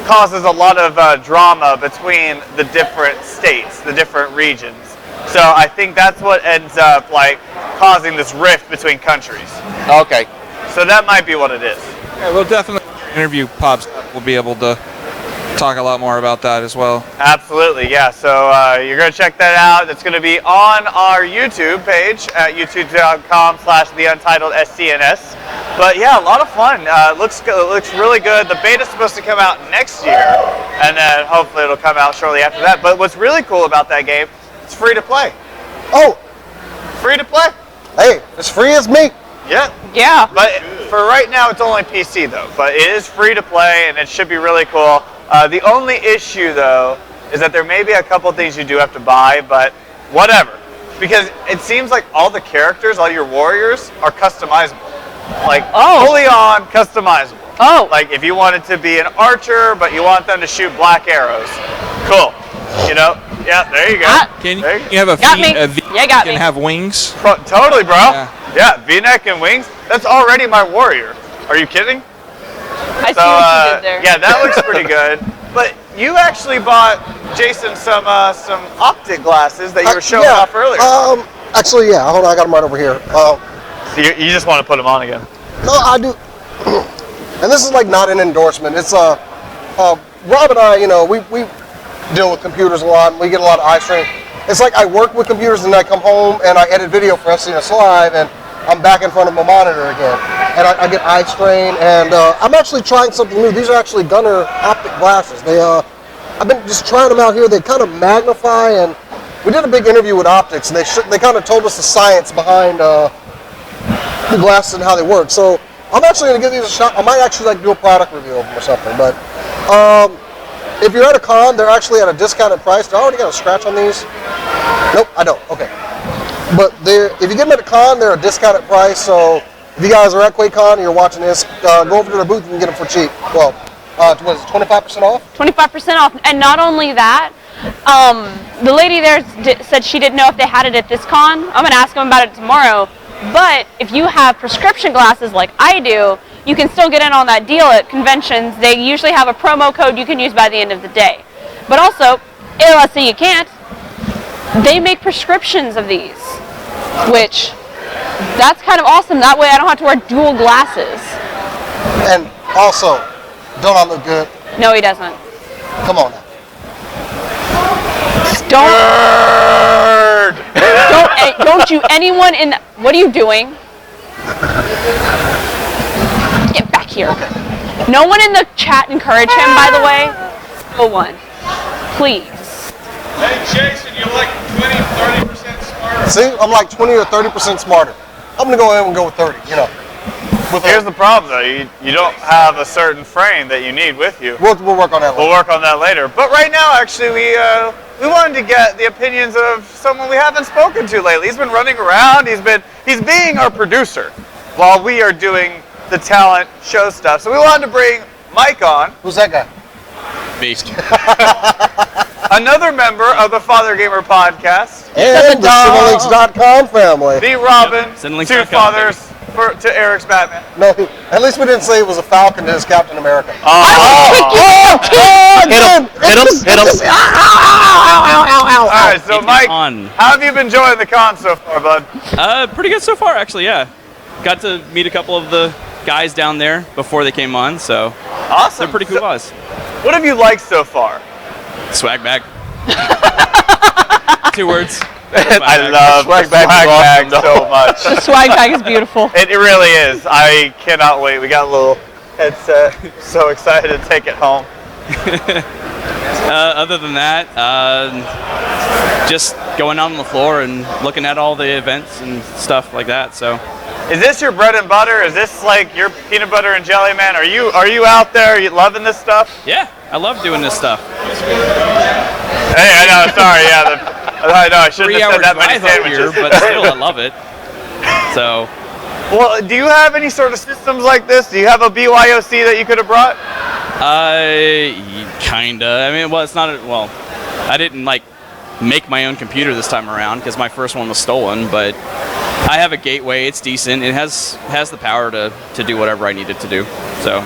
causes a lot of drama between the different states, the different regions. So I think that's what ends up like causing this rift between countries. Okay. So that might be what it is. Yeah, we'll definitely interview Pops. We'll be able to talk a lot more about that as well. Absolutely, yeah. So you're going to check that out. It's going to be on our YouTube page at youtube.com/theUntitledSCNS. But yeah, a lot of fun. It looks really good. The beta's supposed to come out next year, and then hopefully it'll come out shortly after that. But what's really cool about that game, it's free to play. Oh, free to play. Hey, as free as me. Yeah. Yeah. But for right now, it's only PC though. But it is free to play, and it should be really cool. The only issue, though, is that there may be a couple things you do have to buy, but whatever. Because it seems like all the characters, all your warriors, are customizable. Like, fully on customizable. Oh. Like, if you wanted to be an archer, but you want them to shoot black arrows. Cool. You know? Yeah, there you go. Can you have a V can have wings? Totally, bro. Yeah, V-neck and wings. That's already my warrior. Are you kidding? I see what you did there. Yeah, that looks pretty good. But you actually bought Jason some optic glasses that you were showing off earlier. Actually, yeah. Hold on, I got them right over here. So you just want to put them on again? No, I do. And this is like not an endorsement. It's Rob and I, you know, we deal with computers a lot, and we get a lot of eye strain. It's like I work with computers, and I come home and I edit video for SCNS Live, and I'm back in front of a monitor again, and I get eye strain. And I'm actually trying something new. These are actually Gunnar optic glasses. I've been just trying them out here. They kind of magnify, and we did a big interview with optics, and they kind of told us the science behind the glasses and how they work. So I'm actually going to give these a shot. I might actually like do a product review of them or something. But if you're at a con, they're actually at a discounted price. Do I already got a scratch on these? Nope, I don't. Okay. But if you get them at a con, they're a discounted price. So if you guys are at Quakecon and you're watching this, go over to their booth and you can get them for cheap. Well, what is it, 25% off? 25% off. And not only that, the lady there said she didn't know if they had it at this con. I'm going to ask them about it tomorrow. But if you have prescription glasses like I do, you can still get in on that deal at conventions. They usually have a promo code you can use by the end of the day. But also, let's say you can't, they make prescriptions of these, which that's kind of awesome. That way I don't have to wear dual glasses. And also, don't I look good? No, he doesn't. Come on now. Don't you anyone in the, what are you doing? Get back here. No one in the chat encourage him, by the way. No one. Please. Hey, Jason, you're like 20-30% smarter. See, I'm like 20 or 30% smarter. I'm gonna go ahead and go with 30. You know. Here's the problem, though. You don't have a certain frame that you need with you. We'll work on that later. We'll work on that later. But right now, actually, we wanted to get the opinions of someone we haven't spoken to lately. He's been running around. He's being our producer while we are doing the talent show stuff. So we wanted to bring Mike on. Who's that guy? Beast. Another member of the Father Gamer podcast. And the Cinelinks.com family. The Robin, Cinelinks.com, two fathers to Eric's Batman. No, at least we didn't say it was a Falcon to his Captain America. Hit him. All right, so Mike, how have you been enjoying the con so far, bud? Pretty good so far, actually, yeah. Got to meet a couple of the guys down there before they came on, so awesome. They're pretty cool guys. What have you liked so far? Swag bag. 2 words. I love swag bag so much. The swag bag is beautiful. It really is. I cannot wait. We got a little headset. So excited to take it home. Other than that, just going out on the floor and looking at all the events and stuff like that. So, is this your bread and butter? Is this like your peanut butter and jelly man? Are you out there? Are you loving this stuff? Yeah, I love doing this stuff. Hey, I know. Sorry. Yeah. I know. I shouldn't have said that many sandwiches. Here, but still, I love it. So. Well, do you have any sort of systems like this? Do you have a BYOC that you could have brought? Kinda. I mean, well, it's not. I didn't make my own computer this time around because my first one was stolen. But I have a Gateway. It's decent. It has the power to do whatever I need it to do. So.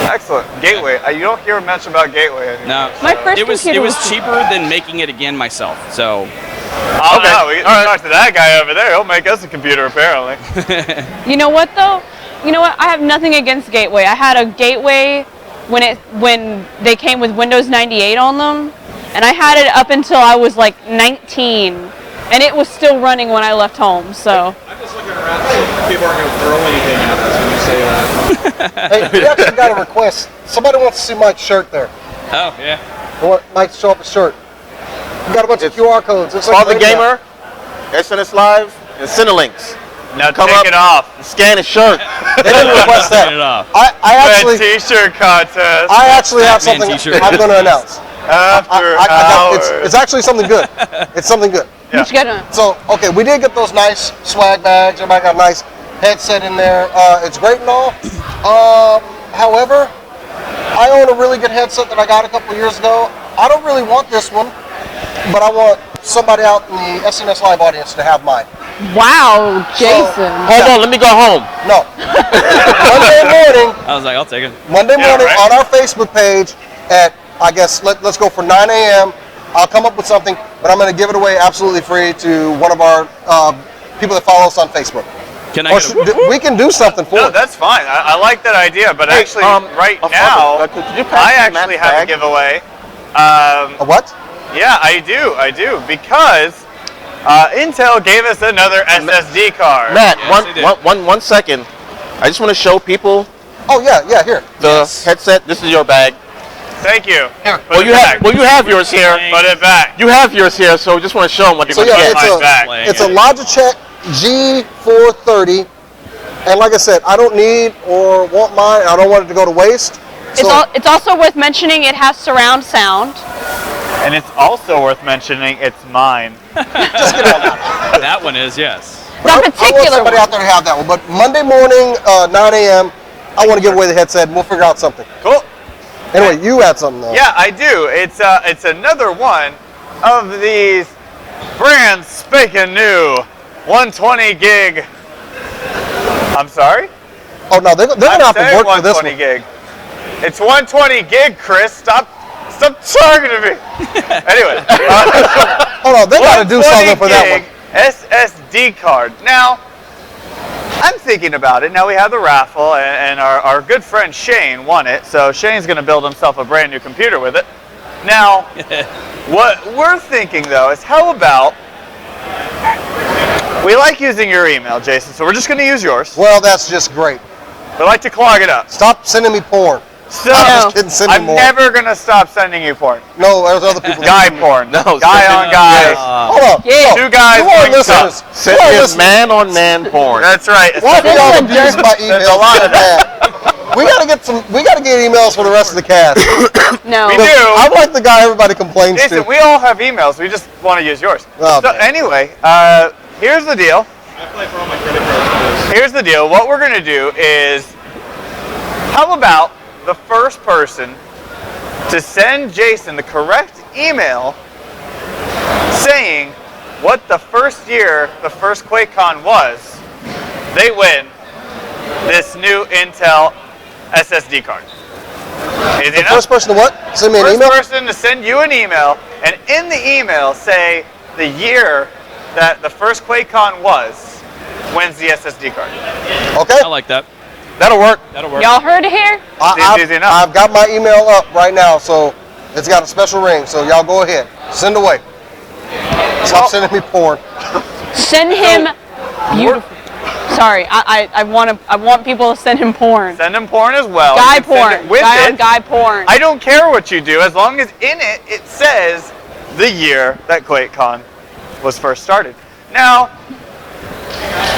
Excellent. Gateway. You don't hear much about Gateway anymore. No. My first it was computer was cheaper than making it again myself. So. Oh okay. No, we can talk to that guy over there. He'll make us a computer apparently. You know what though? You know what? I have nothing against Gateway. I had a Gateway when they came with Windows 98 on them, and I had it up until I was like 19, and it was still running when I left home. So. I'm just looking around so people aren't going to throw anything at us when you say that. Hey, we actually got a request. Somebody wants to see Mike's shirt there. Oh yeah. I want Mike to show up his shirt. We got a bunch of QR codes. It's Father Gamer, SCNS Live, and Cinelinks. Now Come take up it off. and scan his shirt. They didn't request that. Turn it off. I actually, T-shirt contest. I actually have Batman something t-shirt. I'm going to announce. After hours. It's actually something good. It's something good. Yeah. What you got? So, okay, we did get those nice swag bags. Everybody got a nice headset in there. It's great and all. However, I own a really good headset that I got a couple years ago. I don't really want this one, but I want somebody out in the SCNS Live audience to have mine. Wow, Jason. Hold on, let me go home. No. Monday morning. I was like, I'll take it. Monday morning right. on our Facebook page at, I guess, let's go for 9 a.m. I'll come up with something, but I'm going to give it away absolutely free to one of our people that follow us on Facebook. Can I get a We can do something for No, it. that's fine. I like that idea, but actually, right now, could you pass I me actually Matt's have bag? a giveaway. A what? Yeah, I do, because Intel gave us another SSD card. Matt, Yes, they did. one second. I just want to show people Oh, yeah, here. the headset. This is your bag. Thank you. Here. Put it back. You have yours here. Put it back. You have yours here, so we just want to show them what you're So, going to yeah, get. my back. it's a Logitech G430. And like I said, I don't need or want mine. I don't want it to go to waste. So, It's also worth mentioning it has surround sound. And it's also worth mentioning it's mine. just get on that. That one is, yes. That I want particular somebody one. out there to have that one. But Monday morning, 9 a.m., I want to give away the headset, and we'll figure out something. Cool. Anyway, you had something though. Yeah, I do. It's another one of these brand spanking new 120 gig. I'm sorry? Oh no, they're gonna have to work for this 120 one. gig. It's 120 gig, Chris. Stop targeting me. Anyway. Hold on, they gotta do something for that one. SSD card. Now, I'm thinking about it. Now we have the raffle, and our good friend Shane won it. So Shane's going to build himself a brand new computer with it. Now, what we're thinking though is how about we like using your email, Jason. So we're just going to use yours. Well, that's just great. We like to clog it up. Stop sending me porn. So I'm just kidding, send me I'm more. never going to stop sending you porn. No, there's other people. Guy porn. No, guy on guy. Hold on. Yeah. Two guys. You want linked up. listeners? Send You want his listeners? man on man porn. That's right. Why do y'all Send abuse them my There's emails a lot so of bad? We gotta get emails for the rest of the cast. No. We do. I'm like the guy everybody complains Jason, to. we all have emails. We just want to use yours. Oh, So man. anyway, here's the deal. Here's the deal. What we're going to do is, how about the first person to send Jason the correct email saying what the first year the first Quakecon was, they win this new Intel SSD card. Easy The enough? first person to what? Send me an First email? person to send you an email, and in the email say the year that the first Quakecon was, wins the SSD card. Okay. I like that. That'll work. That'll work. Y'all heard it here? It's easy enough. I've got my email up right now, so it's got a special ring. So y'all go ahead. Send away. Stop sending me porn. Send him beautiful. Sorry, I want people to send him porn. Send him porn as well. Guy You can send porn. it with Guy it. on guy porn. I don't care what you do, as long as in it, it says the year that QuakeCon was first started. Now,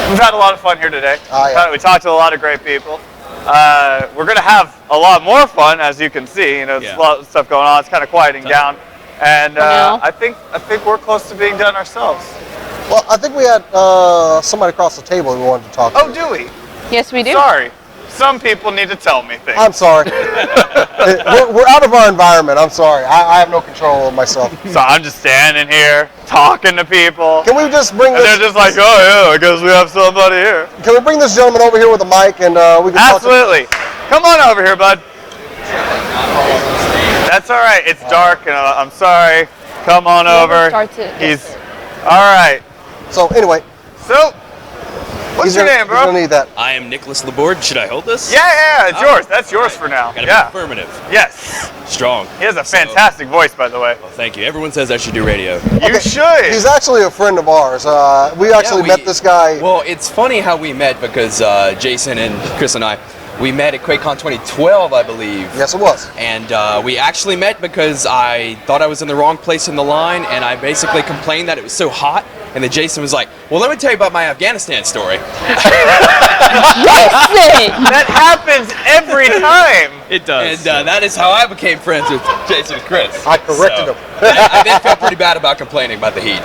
we've had a lot of fun here today. Oh, yeah. We talked to a lot of great people. We're going to have a lot more fun, as you can see. You know, there's a lot of stuff going on. It's kind of quieting down. And I think we're close to being done ourselves. Well, I think we had somebody across the table we wanted to talk to. Oh, do we? Yes, we do. Sorry. Some people need to tell me things. I'm sorry. we're out of our environment. I'm sorry. I have no control of myself. So I'm just standing here talking to people. Can we just bring And they're this? just like, oh yeah, I guess we have somebody here. Can we bring this gentleman over here with a mic and we can talk to Absolutely. Come on over here, bud. That's all right. It's dark, and I'm sorry. Come on over. starts it. He's all right. So anyway, So, what's he's your gonna- name, He's gonna bro? need that. I am Nicholas Laborde. Should I hold this? Yeah, it's yours. That's yours for now. Gotta Yeah. be affirmative. Yes. Strong. He has a fantastic voice, by the way. Well, thank you. Everyone says I should do radio. You should. He's actually a friend of ours. We actually we- met this guy. Well, it's funny how we met because Jason and Chris and I, we met at Quakecon 2012, I believe. Yes, it was. And we actually met because I thought I was in the wrong place in the line, and I basically complained that it was so hot. And then Jason was like, "Well, let me tell you about my Afghanistan story." That happens every time. It does. And that is how I became friends with Jason and Chris. I corrected him. I then felt pretty bad about complaining about the heat.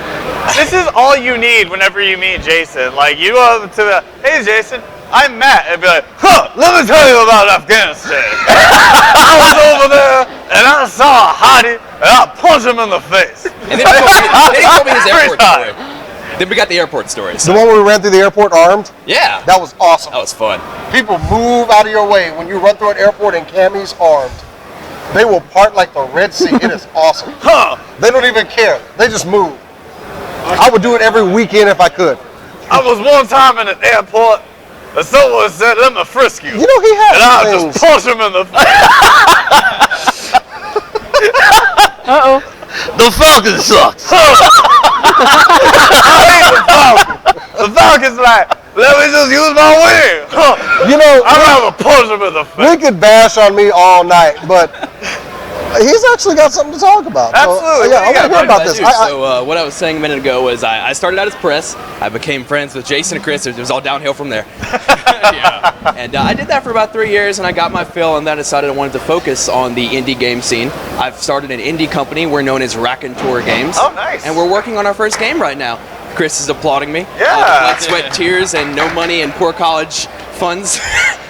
This is all you need whenever you meet Jason. Like, you go up to the, hey, Jason, I'm Matt. And be like, huh, let me tell you about Afghanistan. I was over there, and I saw a hottie, and I punched him in the face. And then he told me his Every airport time. story. Then we got the airport story. The So, one where we ran through the airport armed. yeah, That was awesome. that was fun. People move out of your way when you run through an airport and camis armed. They will part like the Red Sea. It is awesome. Huh. They don't even care. They just move. I would do it every weekend if I could. I was one time in an airport, and someone said, let me frisk you. You know, he has And I things. just punched him in the face. Uh-oh. The Falcon sucks. I hate the Falcon. The Falcon's like, let me just use my wing. You know, I'm gonna punch him in the face. we could bash on me all night, but he's actually got something to talk about. So, Absolutely. yeah, I want to hear about I this. do. So what I was saying a minute ago was I started out as press. I became friends with Jason and Chris. It was all downhill from there. Yeah. And I did that for about 3 years, and I got my fill, and then I decided I wanted to focus on the indie game scene. I've started an indie company. We're known as Rack and Tour Games. Oh, nice. And we're working on our first game right now. Chris is applauding me. Yeah. All the blood, sweat, tears, and no money and poor college funds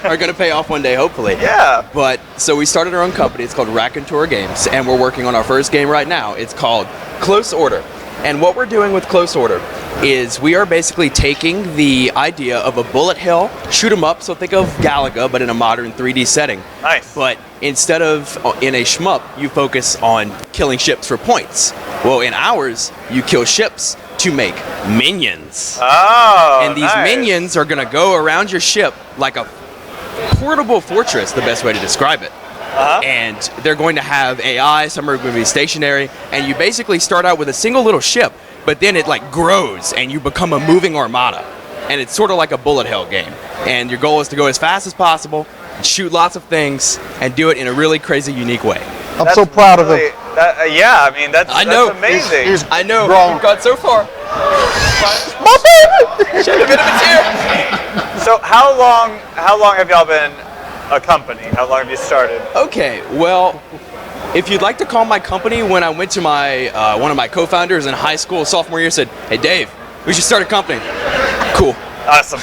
are going to pay off one day, hopefully. Yeah. But so we started our own company. It's called Rack and Tour Games, and we're working on our first game right now. It's called Close Order. And what we're doing with Close Order is we are basically taking the idea of a bullet hell, shoot 'em up, so think of Galaga, but in a modern 3D setting. Nice. But instead of in a shmup, you focus on killing ships for points. Well, in ours, you kill ships to make minions. Oh, and these nice. minions are going to go around your ship like a portable fortress, the best way to describe it. And they're going to have AI, some are going to be stationary, and you basically start out with a single little ship, but then it like grows and you become a moving armada. And it's sort of like a bullet hell game. And your goal is to go as fast as possible, shoot lots of things, and do it in a really crazy, unique way. I'm so proud of him. Yeah, I mean, that's amazing. I know. grown. We've got so far. My baby! Shed a bit of a tear. So how long have y'all been a company? How long have you started? Okay, well, if you'd like to call my company, when I went to my one of my co-founders in high school, sophomore year, said, "Hey, Dave, we should start a company." Cool. Awesome.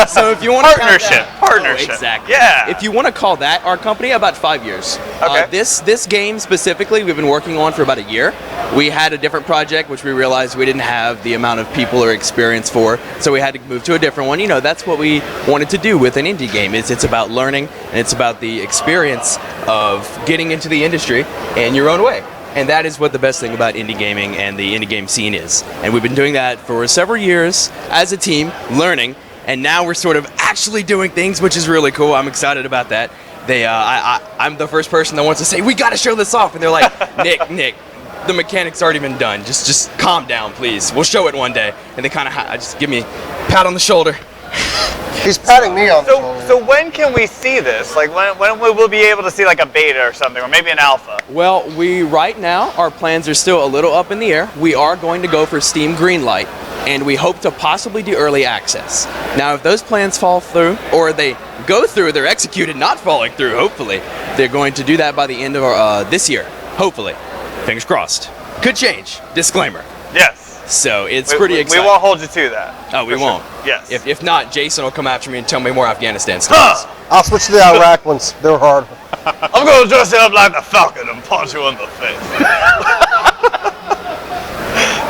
So if you want partnership. Oh, exactly. Yeah. If you want to call that our company, about 5 years. Okay. This game specifically, we've been working on for about a year. We had a different project which we realized we didn't have the amount of people or experience for, so we had to move to a different one. You know, that's what we wanted to do with an indie game. It's about learning and it's about the experience of getting into the industry in your own way. And that is what the best thing about indie gaming and the indie game scene is. And we've been doing that for several years as a team, learning, and now we're sort of actually doing things, which is really cool. I'm excited about that. I'm the first person that wants to say, "We got to show this off," and they're like, Nick, the mechanic's already been done. Just calm down, please. We'll show it one day. And they kind of just give me a pat on the shoulder. He's patting me on the shoulder. So when can we see this? Like when will we be able to see like a beta or something, or maybe an alpha? Well, right now, our plans are still a little up in the air. We are going to go for Steam Greenlight, and we hope to possibly do early access. Now, if those plans fall through, or they go through, they're executed not falling through, hopefully, they're going to do that by the end of this year. Hopefully. Fingers crossed. Could change. Disclaimer. Yes. So it's pretty exciting. We won't hold you to that. Oh, we won't. Yes. If not, Jason will come after me and tell me more Afghanistan stories. I'll switch to the Iraq ones. They're hard. I'm going to dress up like the Falcon and punch you in the face.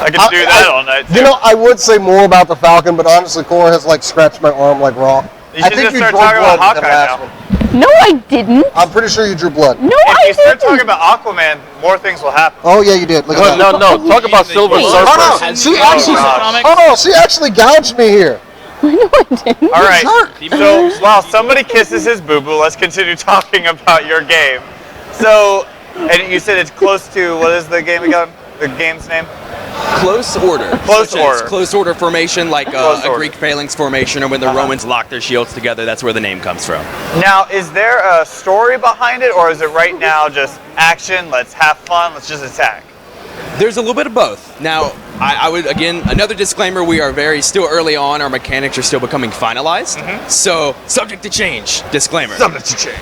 I can do that all night, too. You know, I would say more about the Falcon, but honestly, Cora has like scratched my arm like raw. You should just start talking about Hawkeye now. No, I didn't. I'm pretty sure you drew blood. No, If you start talking about Aquaman, more things will happen. Oh yeah, you did. Look at that. No, talk about Silver Surfer. Oh no, she actually gouged me here. No, I didn't. All right. So while somebody kisses his boo-boo, let's continue talking about your game. So, and you said it's close to, what is the game again? The game's name? Close order. Close order. Close order formation, like Close a order. Greek phalanx formation, or when the Romans locked their shields together. That's where the name comes from. Now, is there a story behind it, or is it right now just action, let's have fun, let's just attack? There's a little bit of both. Now, I would, again, another disclaimer, we are still early on. Our mechanics are still becoming finalized. So, subject to change. Disclaimer. Subject to change.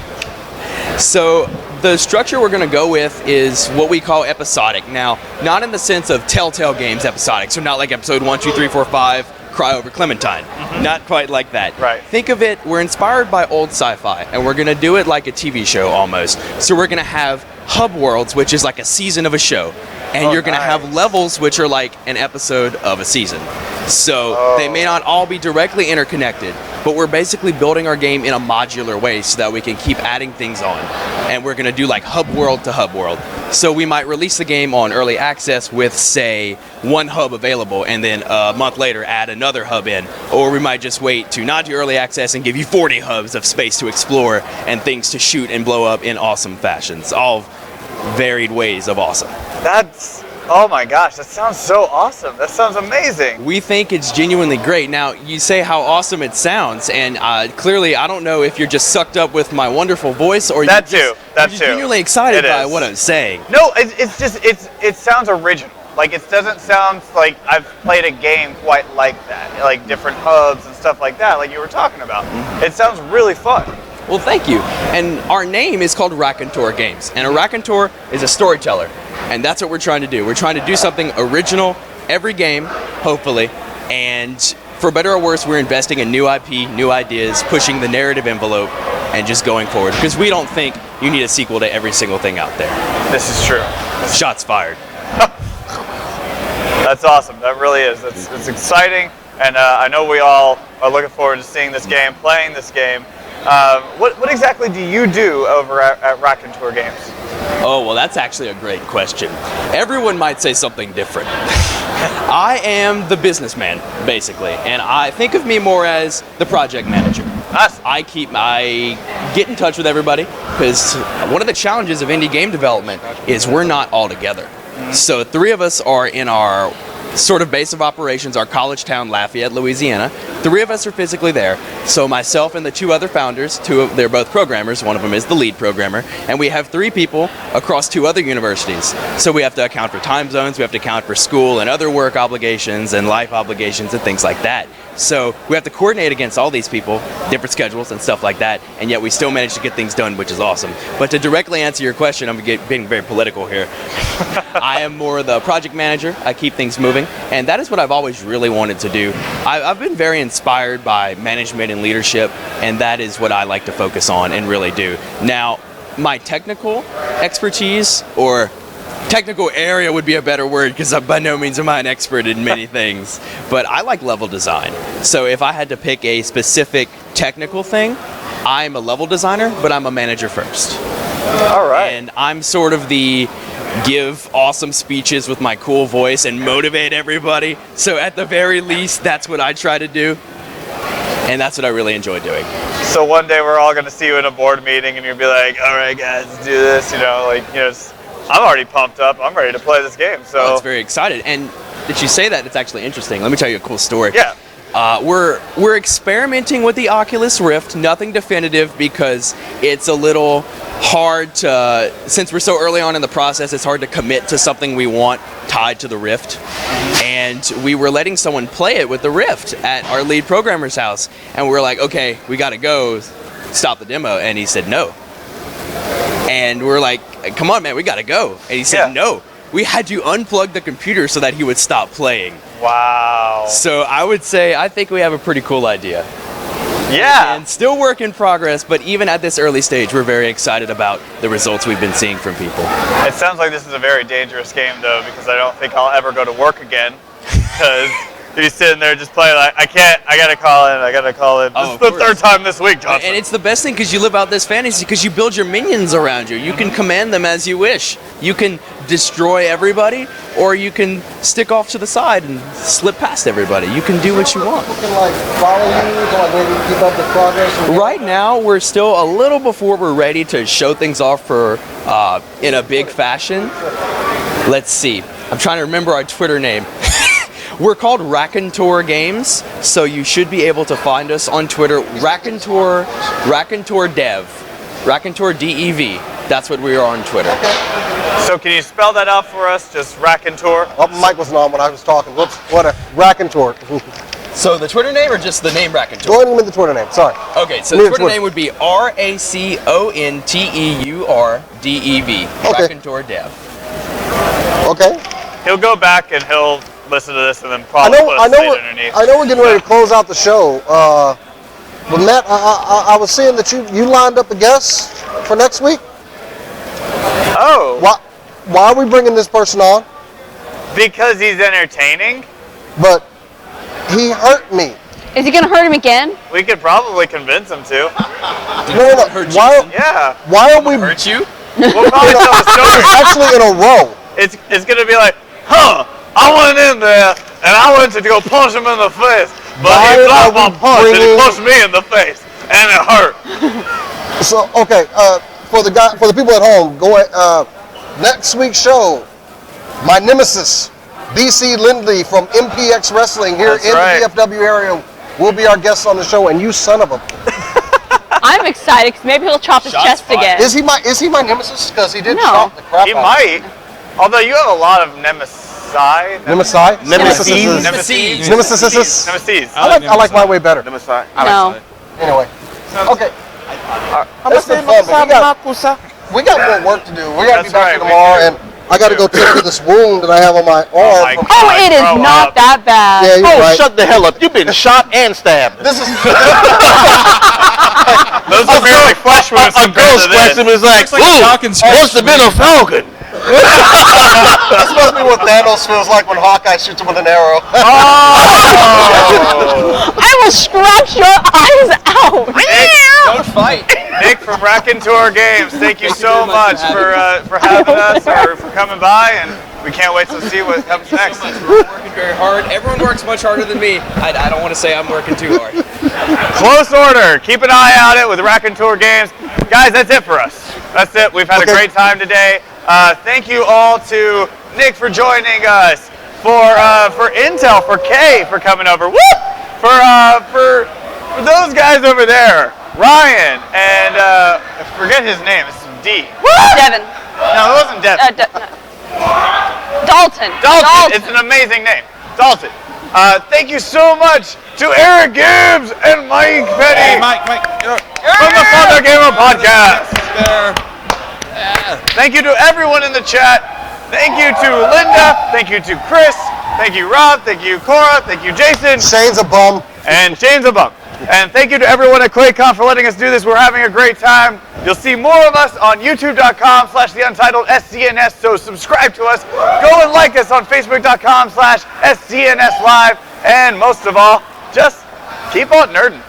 So, the structure we're going to go with is what we call episodic. Now, not in the sense of Telltale Games episodic, so not like episode 1, 2, 3, 4, 5, Cry Over Clementine. Not quite like that. Right. Think of it, we're inspired by old sci-fi, and we're going to do it like a TV show almost. So we're going to have hub worlds, which is like a season of a show. And you're going to have levels, which are like an episode of a season. So they may not all be directly interconnected, but we're basically building our game in a modular way so that we can keep adding things on. And we're going to do like hub world to hub world. So we might release the game on early access with, say, one hub available, and then a month later add another hub in. Or we might just wait to not do early access and give you 40 hubs of space to explore and things to shoot and blow up in awesome fashions. All varied ways of awesome. That's, oh my gosh, that sounds so awesome. That sounds amazing. We think it's genuinely great. Now, you say how awesome it sounds, and clearly I don't know if you're just sucked up with my wonderful voice or That you're just genuinely excited by what I'm saying. No, it sounds original. Like, it doesn't sound like I've played a game quite like that. Like different hubs and stuff like that, like you were talking about. It sounds really fun. Well, thank you. And our name is called Raconteur Games. And a raconteur is a storyteller. And that's what we're trying to do. We're trying to do something original every game, hopefully. And for better or worse, we're investing in new IP, new ideas, pushing the narrative envelope, and just going forward. Because we don't think you need a sequel to every single thing out there. This is true. Shots fired. That's awesome. That really is. It's exciting, and I know we all are looking forward to seeing this game, playing this game. What exactly do you do over at Raconteur Games? Oh, well, that's actually a great question. Everyone might say something different. I am the businessman, basically, and I think of me more as the project manager. I get in touch with everybody, because one of the challenges of indie game development is we're not all together. So 3 of us are in our sort of base of operations, our college town, Lafayette, Louisiana. 3 of us are physically there. So myself and the 2 other founders, they're both programmers, one of them is the lead programmer, and we have 3 people across 2 other universities. So we have to account for time zones, we have to account for school and other work obligations and life obligations and things like that. So we have to coordinate against all these people, different schedules and stuff like that, and yet we still manage to get things done, which is awesome. But to directly answer your question, I'm being very political here. I am more the project manager. I keep things moving, and that is what I've always really wanted to do. I've been very inspired by management and leadership, and that is what I like to focus on and really do. Now, my technical expertise, or technical area would be a better word, because by no means am I an expert in many things, but I like level design. So if I had to pick a specific technical thing, I'm a level designer, but I'm a manager first. All right. And I'm sort of the give awesome speeches with my cool voice and motivate everybody. So at the very least, that's what I try to do. And that's what I really enjoy doing. So one day we're all going to see you in a board meeting and you'll be like, all right, guys, let's do this. I'm already pumped up. I'm ready to play this game. So Oh, it's very excited. And that you say that, it's actually interesting. Let me tell you a cool story. Yeah. We're experimenting with the Oculus Rift. Nothing definitive, because it's a little hard to, since we're so early on in the process, it's hard to commit to something we want tied to the Rift. And we were letting someone play it with the Rift at our lead programmer's house. And we were like, okay, we got to go stop the demo. And he said no. And we're like, come on, man, we got to go. And he said no. We had to unplug the computer so that he would stop playing. Wow. So I would say, I think we have a pretty cool idea. Yeah. And still work in progress, but even at this early stage, we're very excited about the results we've been seeing from people. It sounds like this is a very dangerous game, though, because I don't think I'll ever go to work again. Because you're sitting there just playing like, I gotta call in. This is the 3rd time this week, Johnson. And it's the best thing, because you live out this fantasy, because you build your minions around you. You can command them as you wish. You can destroy everybody, or you can stick off to the side and slip past everybody. You can do what you want. People can follow you, maybe keep up the progress. Right now, we're still a little before we're ready to show things off for in a big fashion. Let's see. I'm trying to remember our Twitter name. We're called Raconteur Games, so you should be able to find us on Twitter. Raconteur Dev, Raconteur DEV. That's what we are on Twitter. So can you spell that out for us? Just Raconteur. Oh, Mike wasn't on when I was talking. Whoops, what a Raconteur. So the Twitter name, or just the name Raconteur? Go ahead and give me the Twitter name. Sorry. Okay, so the Twitter name would be RACONTEURDEV. Okay. Raconteur Dev. Okay. He'll go back and he'll listen to this and then probably put a state underneath. I know we're getting ready to close out the show. But Matt, I was seeing that you lined up a guest for next week. Oh. Why are we bringing this person on? Because he's entertaining. But he hurt me. Is he gonna hurt him again? We could probably convince him to. No. Why are we hurt you? We'll probably tell the story. Actually, in a row. It's gonna be like, I went in there and I went to go punch him in the face, but he blocked my punch and he punched me in the face, and it hurt. So okay, for the people at home, go ahead. Next week's show, my nemesis, BC Lindley from MPX Wrestling here in the DFW area, will be our guest on the show, and you son of a. I'm excited because maybe he'll chop his chest again. Is he my nemesis? Because he did chop the crap He out might. Although you have a lot of nemesis. Nemesis. I like my way better. No. Anyway. Okay. It's been fun, we got more work to do. We got to be back here tomorrow, and I got to go take care of this wound that I have on my arm. Oh, it is not that bad. Yeah, you're right. Shut the hell up. You've been shot and stabbed. This is. Those are merely flesh wounds. A girl's question is like, ooh, must have been a falcon. That's supposed to be what Thanos feels like when Hawkeye shoots him with an arrow. I will scratch your eyes out. Don't fight. Nick from Raconteur Games, thank you so much for having us or for coming by, and we can't wait to see what comes next. We're working very hard. Everyone works much harder than me. I don't want to say I'm working too hard. Close order. Keep an eye on it with Raconteur Games. Guys, that's it for us. That's it. We've had a great time today. Thank you all to Nick for joining us, for Intel, for Kay for coming over. Woo! For those guys over there, Ryan, and I forget his name. It's D. Devin. No, it wasn't Devin. Dalton. Dalton. It's an amazing name. Dalton. Thank you so much to Eric Gibbs and Mike Petty. Hey, Mike. From the Father Gamer Podcast. Thank you to everyone in the chat. Thank you to Linda. Thank you to Chris. Thank you, Rob. Thank you, Cora. Thank you, Jason. Shane's a bum. And Shane's a bum. And thank you to everyone at Quakecon for letting us do this. We're having a great time. You'll see more of us on youtube.com/theuntitled SCNS, so subscribe to us. Go and like us on facebook.com/SCNS Live. And most of all, just keep on nerding.